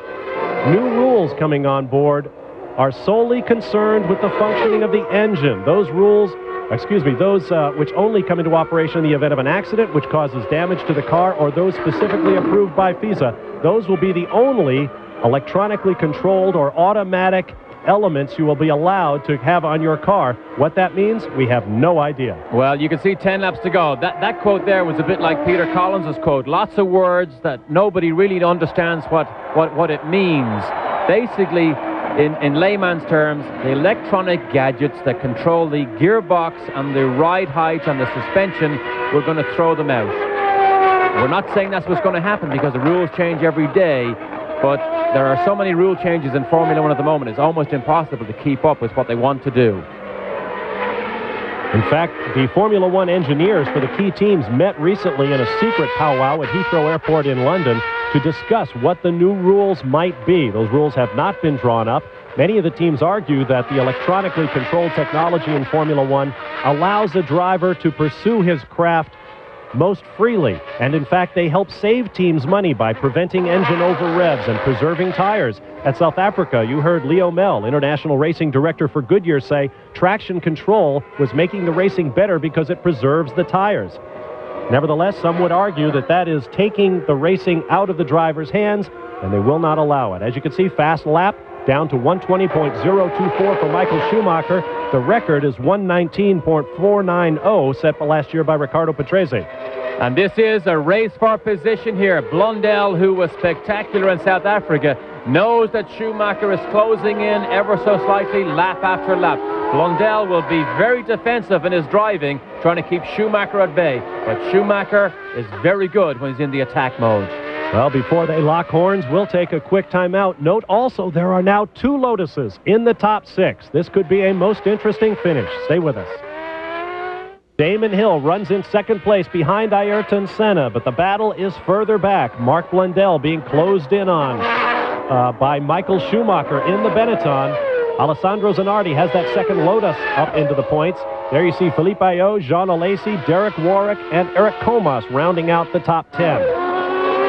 A: New rules coming on board are solely concerned with the functioning of the engine. Those rules, which only come into operation in the event of an accident which causes damage to the car, or those specifically approved by FISA, those will be the only electronically controlled or automatic elements you will be allowed to have on your car. What that means, we have no idea.
B: Well, you can see 10 laps to go. That quote there was a bit like Peter Collins' quote. Lots of words that nobody really understands what it means. Basically, in layman's terms, the electronic gadgets that control the gearbox and the ride height and the suspension, we're going to throw them out. We're not saying that's what's going to happen because the rules change every day. But there are so many rule changes in Formula 1 at the moment, it's almost impossible to keep up with what they want to do.
A: In fact, the Formula 1 engineers for the key teams met recently in a secret powwow at Heathrow Airport in London to discuss what the new rules might be. Those rules have not been drawn up. Many of the teams argue that the electronically controlled technology in Formula 1 allows a driver to pursue his craft most freely, and in fact they help save teams money by preventing engine over revs and preserving tires. At South Africa, you heard Leo Mel, international racing director for Goodyear, say traction control was making the racing better because it preserves the tires. Nevertheless, some would argue that that is taking the racing out of the driver's hands, and they will not allow it. As you can see, fast lap down to 120.024 for Michael Schumacher. The record is 119.490, set for last year by Riccardo Patrese.
B: And this is a race for position here. Blundell, who was spectacular in South Africa, knows that Schumacher is closing in ever so slightly lap after lap. Blundell will be very defensive in his driving, trying to keep Schumacher at bay. But Schumacher is very good when he's in the attack mode.
A: Well, before they lock horns, we'll take a quick timeout. Note also there are now 2 Lotuses in the top 6. This could be a most interesting finish. Stay with us. Damon Hill runs in second place behind Ayrton Senna, but the battle is further back. Mark Blundell being closed in on by Michael Schumacher in the Benetton. Alessandro Zanardi has that second Lotus up into the points. There you see Philippe Ayot, Jean Alesi, Derek Warwick, and Eric Comas rounding out the top 10.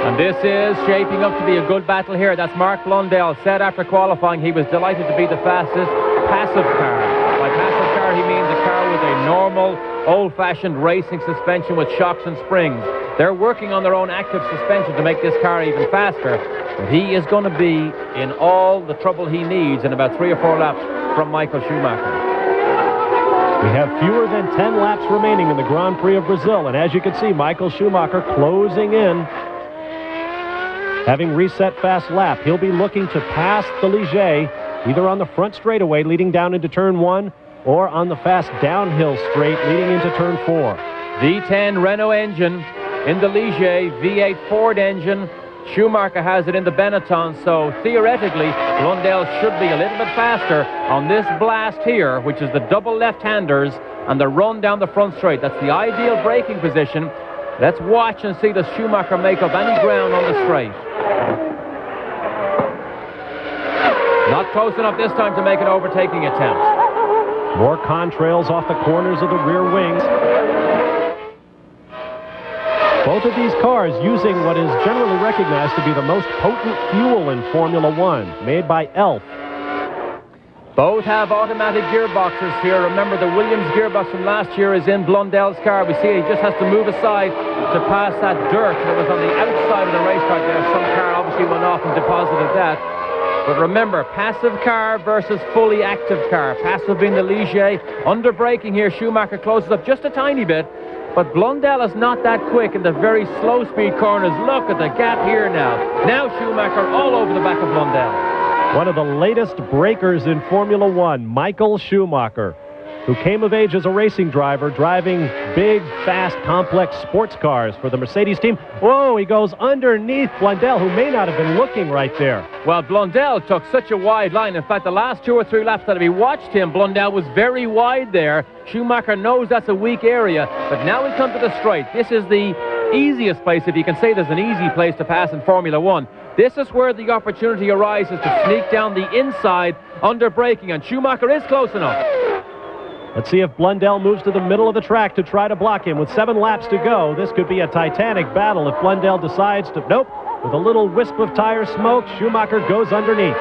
B: And this is shaping up to be a good battle here. That's Mark Blundell. Said after qualifying he was delighted to be the fastest passive car. By passive car he means a car with a normal, old-fashioned racing suspension with shocks and springs. They're working on their own active suspension to make this car even faster. But he is going to be in all the trouble he needs in about 3 or 4 laps from Michael Schumacher.
A: We have fewer than 10 laps remaining in the Grand Prix of Brazil, and as you can see, Michael Schumacher closing in. Having reset fast lap, he'll be looking to pass the Ligier either on the front straightaway leading down into turn 1 or on the fast downhill straight leading into turn 4.
B: V10 Renault engine in the Ligier, V8 Ford engine. Schumacher has it in the Benetton, so theoretically Blundell should be a little bit faster on this blast here, which is the double left-handers and the run down the front straight. That's the ideal braking position. Let's watch and see does Schumacher make up any ground on the straight. Not close enough this time to make an overtaking attempt.
A: More contrails off the corners of the rear wings. Both of these cars using what is generally recognized to be the most potent fuel in Formula One, made by ELF.
B: Both have automatic gearboxes here. Remember, the Williams gearbox from last year is in Blundell's car. We see he just has to move aside to pass that dirt that was on the outside of the racetrack there. Some car obviously went off and deposited that. But remember, passive car versus fully active car. Passive being the Ligier. Under braking here, Schumacher closes up just a tiny bit. But Blundell is not that quick in the very slow speed corners. Look at the gap here now. Now Schumacher all over the back of Blundell.
A: One of the latest breakers in Formula One, Michael Schumacher, who came of age as a racing driver, driving big, fast, complex sports cars for the Mercedes team. Whoa, he goes underneath Blundell, who may not have been looking right there.
B: Well, Blundell took such a wide line. In fact, the last 2 or 3 laps that we watched him, Blundell was very wide there. Schumacher knows that's a weak area, but now we come to the straight. This is the easiest place, if you can say there's an easy place to pass in Formula One. This is where the opportunity arises to sneak down the inside under braking, and Schumacher is close enough.
A: Let's see if Blundell moves to the middle of the track to try to block him. With 7 laps to go, this could be a titanic battle if Blundell decides to... Nope. With a little wisp of tire smoke, Schumacher goes underneath.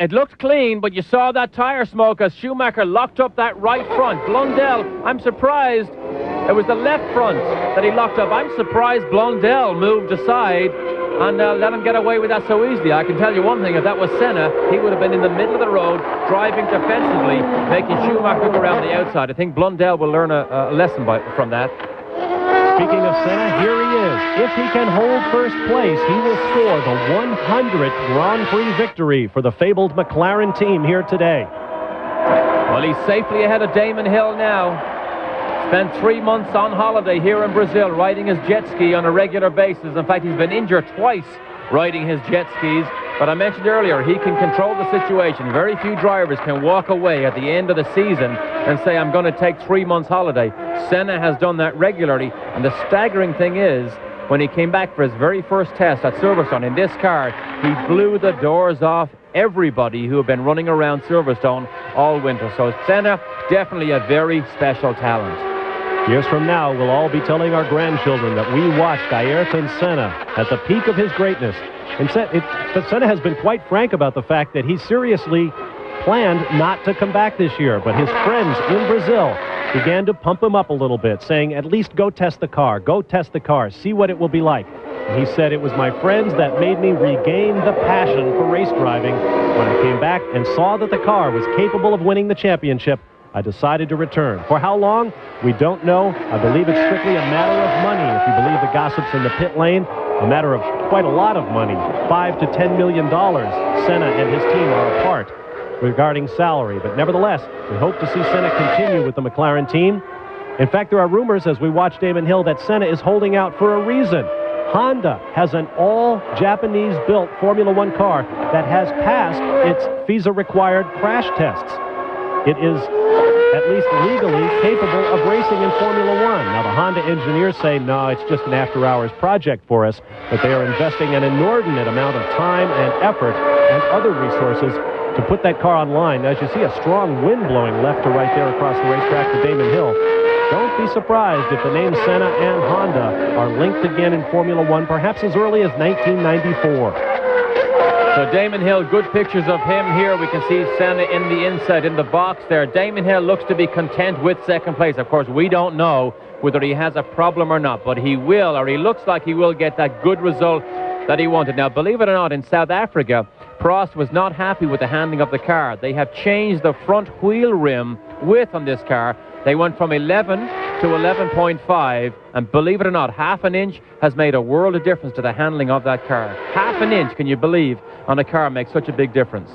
B: It looked clean, but you saw that tire smoke as Schumacher locked up that right front. Blundell, I'm surprised. It was the left front that he locked up. I'm surprised Blundell moved aside and let him get away with that so easily. I can tell you one thing, if that was Senna, he would have been in the middle of the road, driving defensively, making Schumacher go around the outside. I think Blundell will learn a lesson from that.
A: Speaking of Senna, here he is. If he can hold first place, he will score the 100th Grand Prix victory for the fabled McLaren team here today.
B: Well, he's safely ahead of Damon Hill now. Spent 3 months on holiday here in Brazil, riding his jet ski on a regular basis. In fact, he's been injured twice riding his jet skis. But I mentioned earlier, he can control the situation. Very few drivers can walk away at the end of the season and say, I'm going to take 3 months holiday. Senna has done that regularly. And the staggering thing is, when he came back for his very first test at Silverstone in this car, he blew the doors off everybody who had been running around Silverstone all winter. So Senna, definitely a very special talent.
A: Years from now, we'll all be telling our grandchildren that we watched Ayrton Senna at the peak of his greatness. And Senna has been quite frank about the fact that he seriously planned not to come back this year. But his friends in Brazil began to pump him up a little bit, saying, at least go test the car, see what it will be like. And he said, it was my friends that made me regain the passion for race driving. When I came back and saw that the car was capable of winning the championship, I decided to return. For how long? We don't know. I believe it's strictly a matter of money, if you believe the gossips in the pit lane. A matter of quite a lot of money, $5 to $10 million. Senna and his team are apart regarding salary. But nevertheless, we hope to see Senna continue with the McLaren team. In fact, there are rumors as we watch Damon Hill that Senna is holding out for a reason. Honda has an all-Japanese-built Formula One car that has passed its FISA-required crash tests. It is at least legally capable of racing in Formula One. Now, the Honda engineers say, no, it's just an after-hours project for us, but they are investing an inordinate amount of time and effort and other resources to put that car online. Now, as you see, a strong wind blowing left to right there across the racetrack to Damon Hill. Don't be surprised if the names Senna and Honda are linked again in Formula One, perhaps as early as 1994.
B: So Damon Hill, good pictures of him here. We can see Senna in the inside, in the box there. Damon Hill looks to be content with second place. Of course, we don't know whether he has a problem or not, but he will, or he looks like he will get that good result that he wanted. Now, believe it or not, in South Africa, Prost was not happy with the handling of the car. They have changed the front wheel rim width on this car. They went from 11 to 11.5, and believe it or not, half an inch has made a world of difference to the handling of that car. Half an inch, can you believe, on a car makes such a big difference.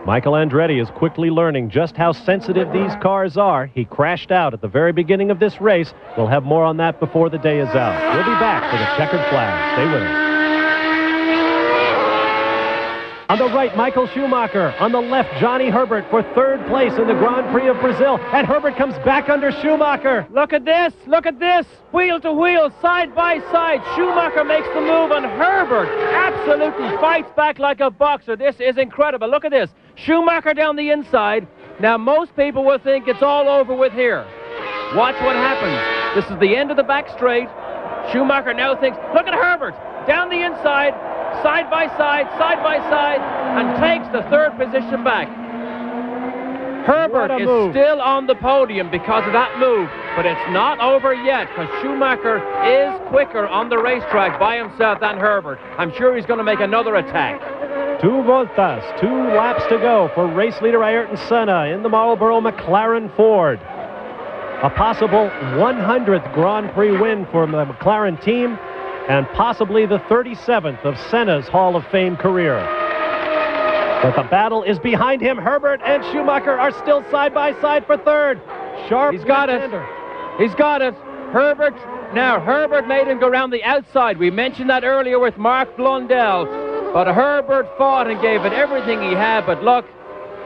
A: Michael Andretti is quickly learning just how sensitive these cars are. He crashed out at the very beginning of this race. We'll have more on that before the day is out. We'll be back for the checkered flag. Stay with us. On the right, Michael Schumacher. On the left, Johnny Herbert for third place in the Grand Prix of Brazil. And Herbert comes back under Schumacher.
B: Look at this. Look at this. Wheel to wheel, side by side. Schumacher makes the move, and Herbert absolutely fights back like a boxer. This is incredible. Look at this. Schumacher down the inside. Now, most people will think it's all over with here. Watch what happens. This is the end of the back straight. Schumacher now thinks, look at Herbert. Down the inside. Side by side, and takes the third position back. Herbert is still on the podium because of that move, but it's not over yet because Schumacher is quicker on the racetrack by himself than Herbert. I'm sure he's going to make another attack.
A: 2 voltas, 2 laps to go for race leader Ayrton Senna in the Marlboro McLaren Ford. A possible 100th Grand Prix win for the McLaren team, and possibly the 37th of Senna's Hall of Fame career. But the battle is behind him. Herbert and Schumacher are still side by side for third. Sharp.
B: He's got it. He's got it. Herbert. Now, Herbert made him go around the outside. We mentioned that earlier with Mark Blundell. But Herbert fought and gave it everything he had. But look,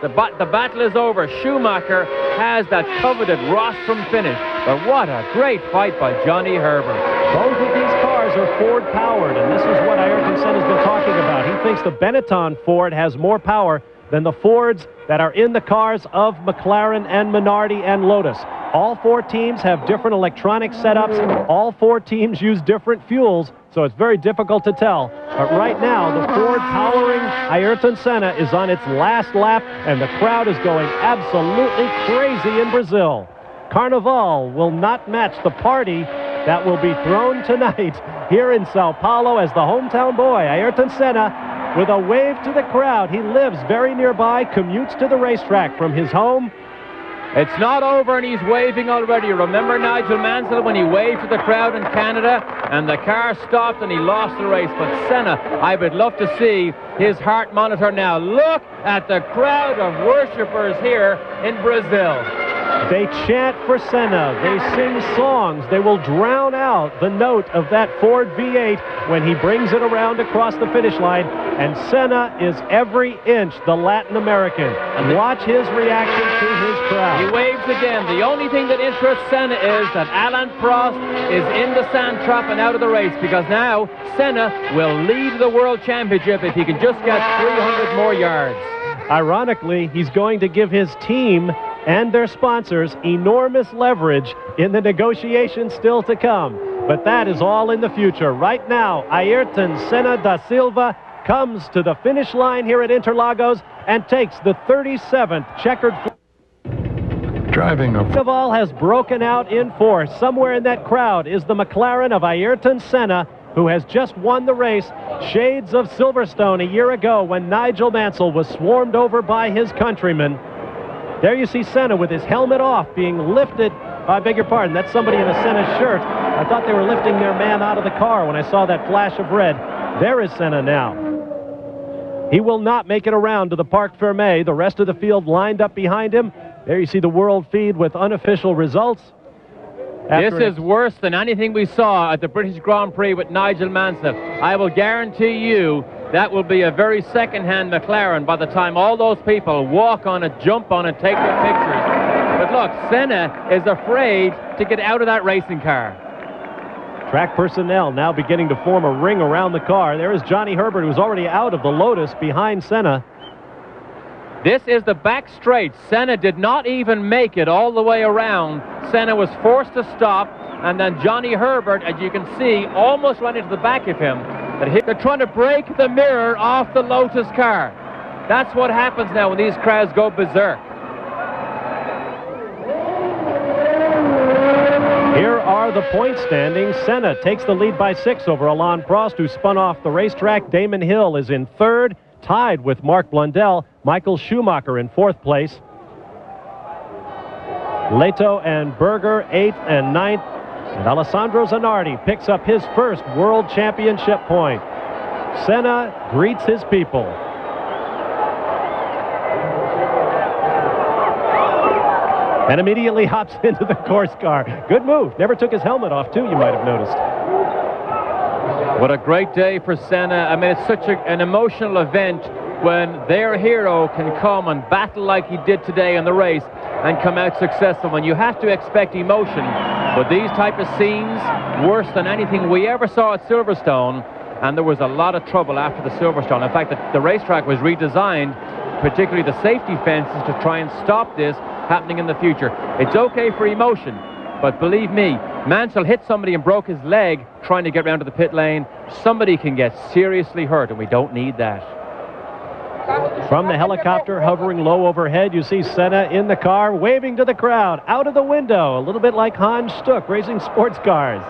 B: the battle is over. Schumacher has that coveted rostrum finish. But what a great fight by Johnny Herbert.
A: Both of these cars are Ford-powered, and this is what Ayrton Senna has been talking about. He thinks the Benetton Ford has more power than the Fords that are in the cars of McLaren and Minardi and Lotus. All 4 teams have different electronic setups. All 4 teams use different fuels, so it's very difficult to tell. But right now, the Ford powering Ayrton Senna is on its last lap, and the crowd is going absolutely crazy in Brazil. Carnival will not match the party that will be thrown tonight here in Sao Paulo as the hometown boy, Ayrton Senna, with a wave to the crowd. He lives very nearby, commutes to the racetrack from his home.
B: It's not over, and he's waving already. Remember Nigel Mansell when he waved to the crowd in Canada and the car stopped and he lost the race? But Senna, I would love to see his heart monitor now. Look at the crowd of worshippers here in Brazil.
A: They chant for Senna. They sing songs. They will drown out the note of that Ford V8 when he brings it around across the finish line. And Senna is every inch the Latin American. And watch his reaction to his crowd.
B: He waves again. The only thing that interests Senna is that Alain Prost is in the sand trap and out of the race, because now Senna will lead the World Championship if he can just get 300 more yards.
A: Ironically, he's going to give his team and their sponsors enormous leverage in the negotiations still to come. But that is all in the future. Right now, Ayrton Senna da Silva comes to the finish line here at Interlagos and takes the 37th checkered flag.
E: Driving a
A: Carnival has broken out in force. Somewhere in that crowd is the McLaren of Ayrton Senna, who has just won the race. Shades of Silverstone a year ago when Nigel Mansell was swarmed over by his countrymen. There you see Senna with his helmet off, being lifted. I beg your pardon, that's somebody in a Senna shirt. I thought they were lifting their man out of the car when I saw that flash of red. There is Senna now. He will not make it around to the Parc Fermé. The rest of the field lined up behind him. There you see the world feed with unofficial results.
B: This is worse than anything we saw at the British Grand Prix with Nigel Mansell. I will guarantee you that will be a very second-hand McLaren by the time all those people walk on it, jump on it, take their pictures. But look, Senna is afraid to get out of that racing car.
A: Track personnel now beginning to form a ring around the car. There is Johnny Herbert, who's already out of the Lotus behind Senna.
B: This is the back straight. Senna did not even make it all the way around. Senna was forced to stop, and then Johnny Herbert, as you can see, almost ran into the back of him. They're trying to break the mirror off the Lotus car. That's what happens now when these crowds go berserk.
A: Here are the point standings. Senna takes the lead by 6 over Alain Prost, who spun off the racetrack. Damon Hill is in 3rd, tied with Mark Blundell. Michael Schumacher in 4th place. Leto and Berger 8th and 9th. And Alessandro Zanardi picks up his first World Championship point. Senna greets his people. And immediately hops into the course car. Good move. Never took his helmet off, too, you might have noticed.
B: What a great day for Senna. I mean, it's such an emotional event when their hero can come and battle like he did today in the race and come out successful. And you have to expect emotion. But these type of scenes, worse than anything we ever saw at Silverstone, and there was a lot of trouble after the Silverstone. In fact, the racetrack was redesigned, particularly the safety fences, to try and stop this happening in the future. It's okay for emotion, but believe me, Mansell hit somebody and broke his leg trying to get round to the pit lane. Somebody can get seriously hurt, and we don't need that.
A: From the helicopter hovering low overhead, you see Senna in the car waving to the crowd out of the window, a little bit like Hans Stuck racing sports cars.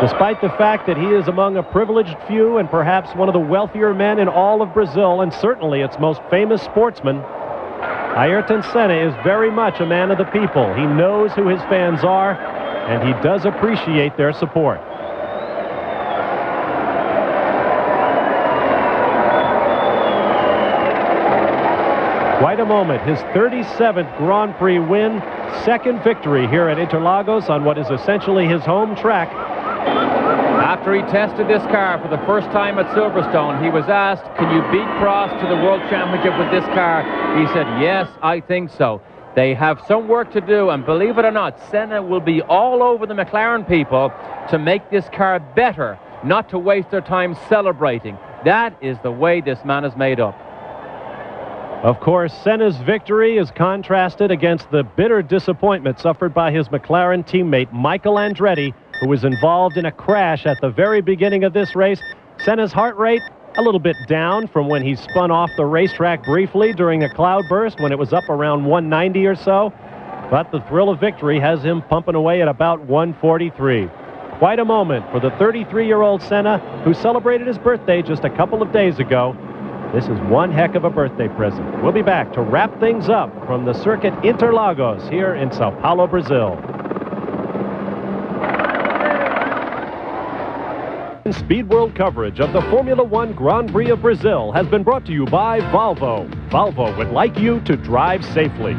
A: Despite the fact that he is among a privileged few and perhaps one of the wealthier men in all of Brazil, and certainly its most famous sportsman, Ayrton Senna is very much a man of the people. He knows who his fans are, and he does appreciate their support. Quite a moment. His 37th Grand Prix win, 2nd victory here at Interlagos on what is essentially his home track.
B: After he tested this car for the first time at Silverstone, he was asked, can you beat Prost to the World Championship with this car? He said, yes, I think so. They have some work to do, and believe it or not, Senna will be all over the McLaren people to make this car better, not to waste their time celebrating. That is the way this man is made up.
A: Of course, Senna's victory is contrasted against the bitter disappointment suffered by his McLaren teammate Michael Andretti, who was involved in a crash at the very beginning of this race. Senna's heart rate a little bit down from when he spun off the racetrack briefly during a cloudburst when it was up around 190 or so. But the thrill of victory has him pumping away at about 143. Quite a moment for the 33-year-old Senna, who celebrated his birthday just a couple of days ago. This is one heck of a birthday present. We'll be back to wrap things up from the circuit Interlagos here in Sao Paulo, Brazil. Speed World coverage of the Formula One Grand Prix of Brazil has been brought to you by Volvo. Volvo would like you to drive safely.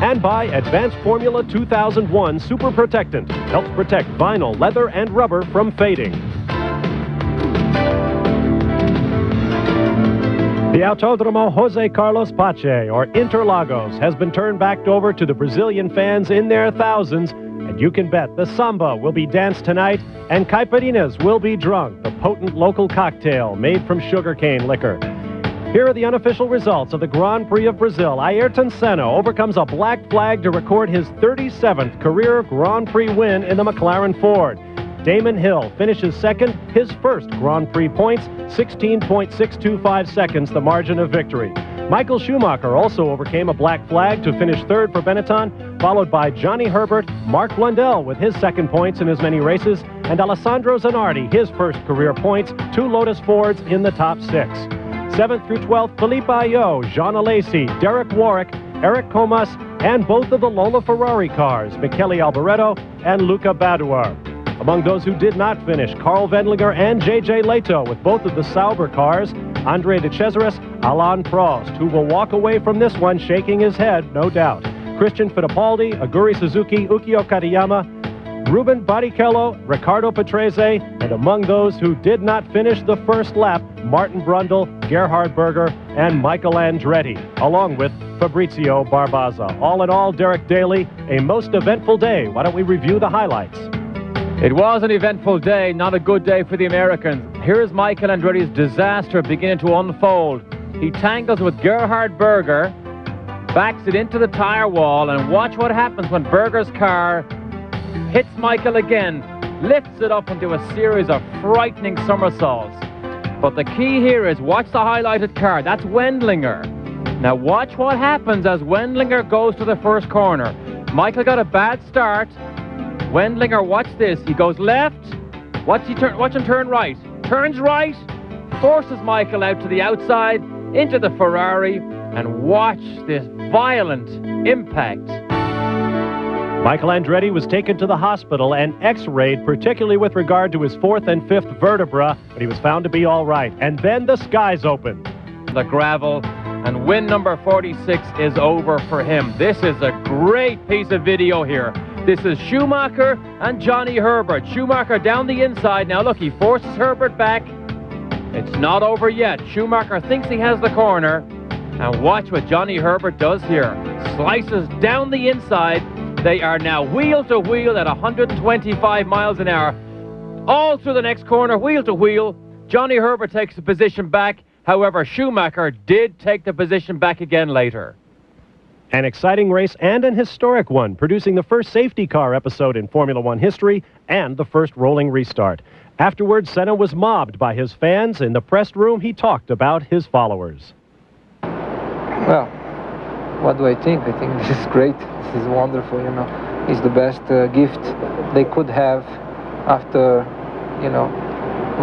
A: And by Advanced Formula 2001 Super Protectant. Helps protect vinyl, leather, and rubber from fading. The Autódromo José Carlos Pache, or Interlagos, has been turned back over to the Brazilian fans in their thousands, and you can bet the samba will be danced tonight, and caipirinhas will be drunk, the potent local cocktail made from sugarcane liquor. Here are the unofficial results of the Grand Prix of Brazil. Ayrton Senna overcomes a black flag to record his 37th career Grand Prix win in the McLaren Ford. Damon Hill finishes second, his first Grand Prix points, 16.625 seconds, the margin of victory. Michael Schumacher also overcame a black flag to finish third for Benetton, followed by Johnny Herbert, Mark Blundell with his second points in as many races, and Alessandro Zanardi, his first career points, 2 Lotus Fords in the top 6. 7th through 12th, Philippe Ayot, Jean Alesi, Derek Warwick, Eric Comas, and both of the Lola Ferrari cars, Michele Alboreto and Luca Badoer. Among those who did not finish, Carl Wendlinger and J.J. Leto with both of the Sauber cars, Andre de Cesaris, Alain Prost, who will walk away from this one shaking his head, no doubt. Christian Fittipaldi, Aguri Suzuki, Ukio Katayama, Ruben Barrichello, Ricardo Patrese, and among those who did not finish the first lap, Martin Brundle, Gerhard Berger, and Michael Andretti, along with Fabrizio Barbaza. All in all, Derek Daly, a most eventful day. Why don't we review the highlights?
B: It was an eventful day, not a good day for the Americans. Here's Michael Andretti's disaster beginning to unfold. He tangles with Gerhard Berger, backs it into the tire wall, and watch what happens when Berger's car hits Michael again, lifts it up into a series of frightening somersaults. But the key here is watch the highlighted car. That's Wendlinger. Now watch what happens as Wendlinger goes to the first corner. Michael got a bad start. Wendlinger, watch this. He goes left. Watch him turn right. Turns right, forces Michael out to the outside, into the Ferrari, and watch this violent impact.
A: Michael Andretti was taken to the hospital and x-rayed, particularly with regard to his 4th and 5th vertebra, but he was found to be all right. And then the skies opened.
B: The gravel, and win number 46 is over for him. This is a great piece of video here. This is Schumacher and Johnny Herbert. Schumacher down the inside. Now look, he forces Herbert back. It's not over yet. Schumacher thinks he has the corner. And watch what Johnny Herbert does here. Slices down the inside. They are now wheel to wheel at 125 miles an hour. All through the next corner, wheel to wheel. Johnny Herbert takes the position back. However, Schumacher did take the position back again later.
A: An exciting race and an historic one, producing the first safety car episode in Formula One history and the first rolling restart. Afterwards, Senna was mobbed by his fans. In the press room, he talked about his followers.
E: Well, what do I think? I think this is great. This is wonderful, you know. It's the best gift they could have after, you know,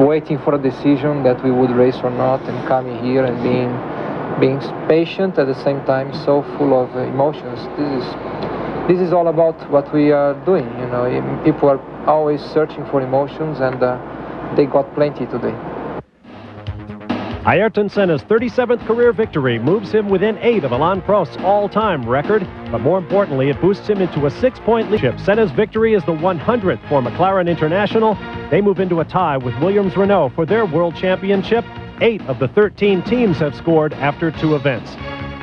E: waiting for a decision that we would race or not, and coming here and being patient at the same time, so full of emotions. This is all about what we are doing, you know. People are always searching for emotions, and they got plenty today.
A: Ayrton Senna's 37th career victory moves him within 8 of Alain Prost's all-time record, but more importantly, it boosts him into a 6-point leadership. Senna's victory is the 100th for McLaren International. They move into a tie with Williams-Renault for their world championship. 8 of the 13 teams have scored after 2 events.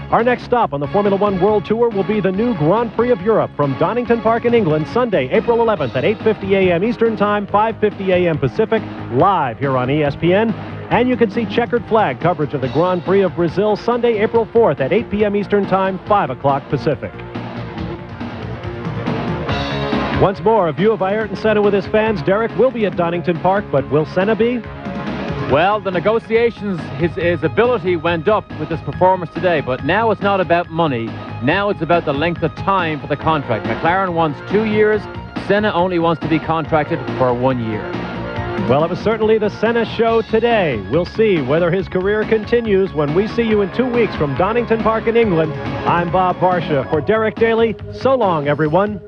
A: Our next stop on the Formula One World Tour will be the new Grand Prix of Europe from Donington Park in England, Sunday, April 11th at 8:50 a.m. Eastern Time, 5:50 a.m. Pacific, live here on ESPN. And you can see checkered flag coverage of the Grand Prix of Brazil Sunday, April 4th at 8 p.m. Eastern Time, 5 o'clock Pacific. Once more, a view of Ayrton Senna with his fans. Derek will be at Donington Park, but will Senna be?
B: Well, the negotiations, his ability went up with this performance today, but now it's not about money. Now it's about the length of time for the contract. McLaren wants 2 years. Senna only wants to be contracted for 1 year.
A: Well, it was certainly the Senna show today. We'll see whether his career continues when we see you in 2 weeks from Donington Park in England. I'm Bob Varsha for Derek Daly. So long, everyone.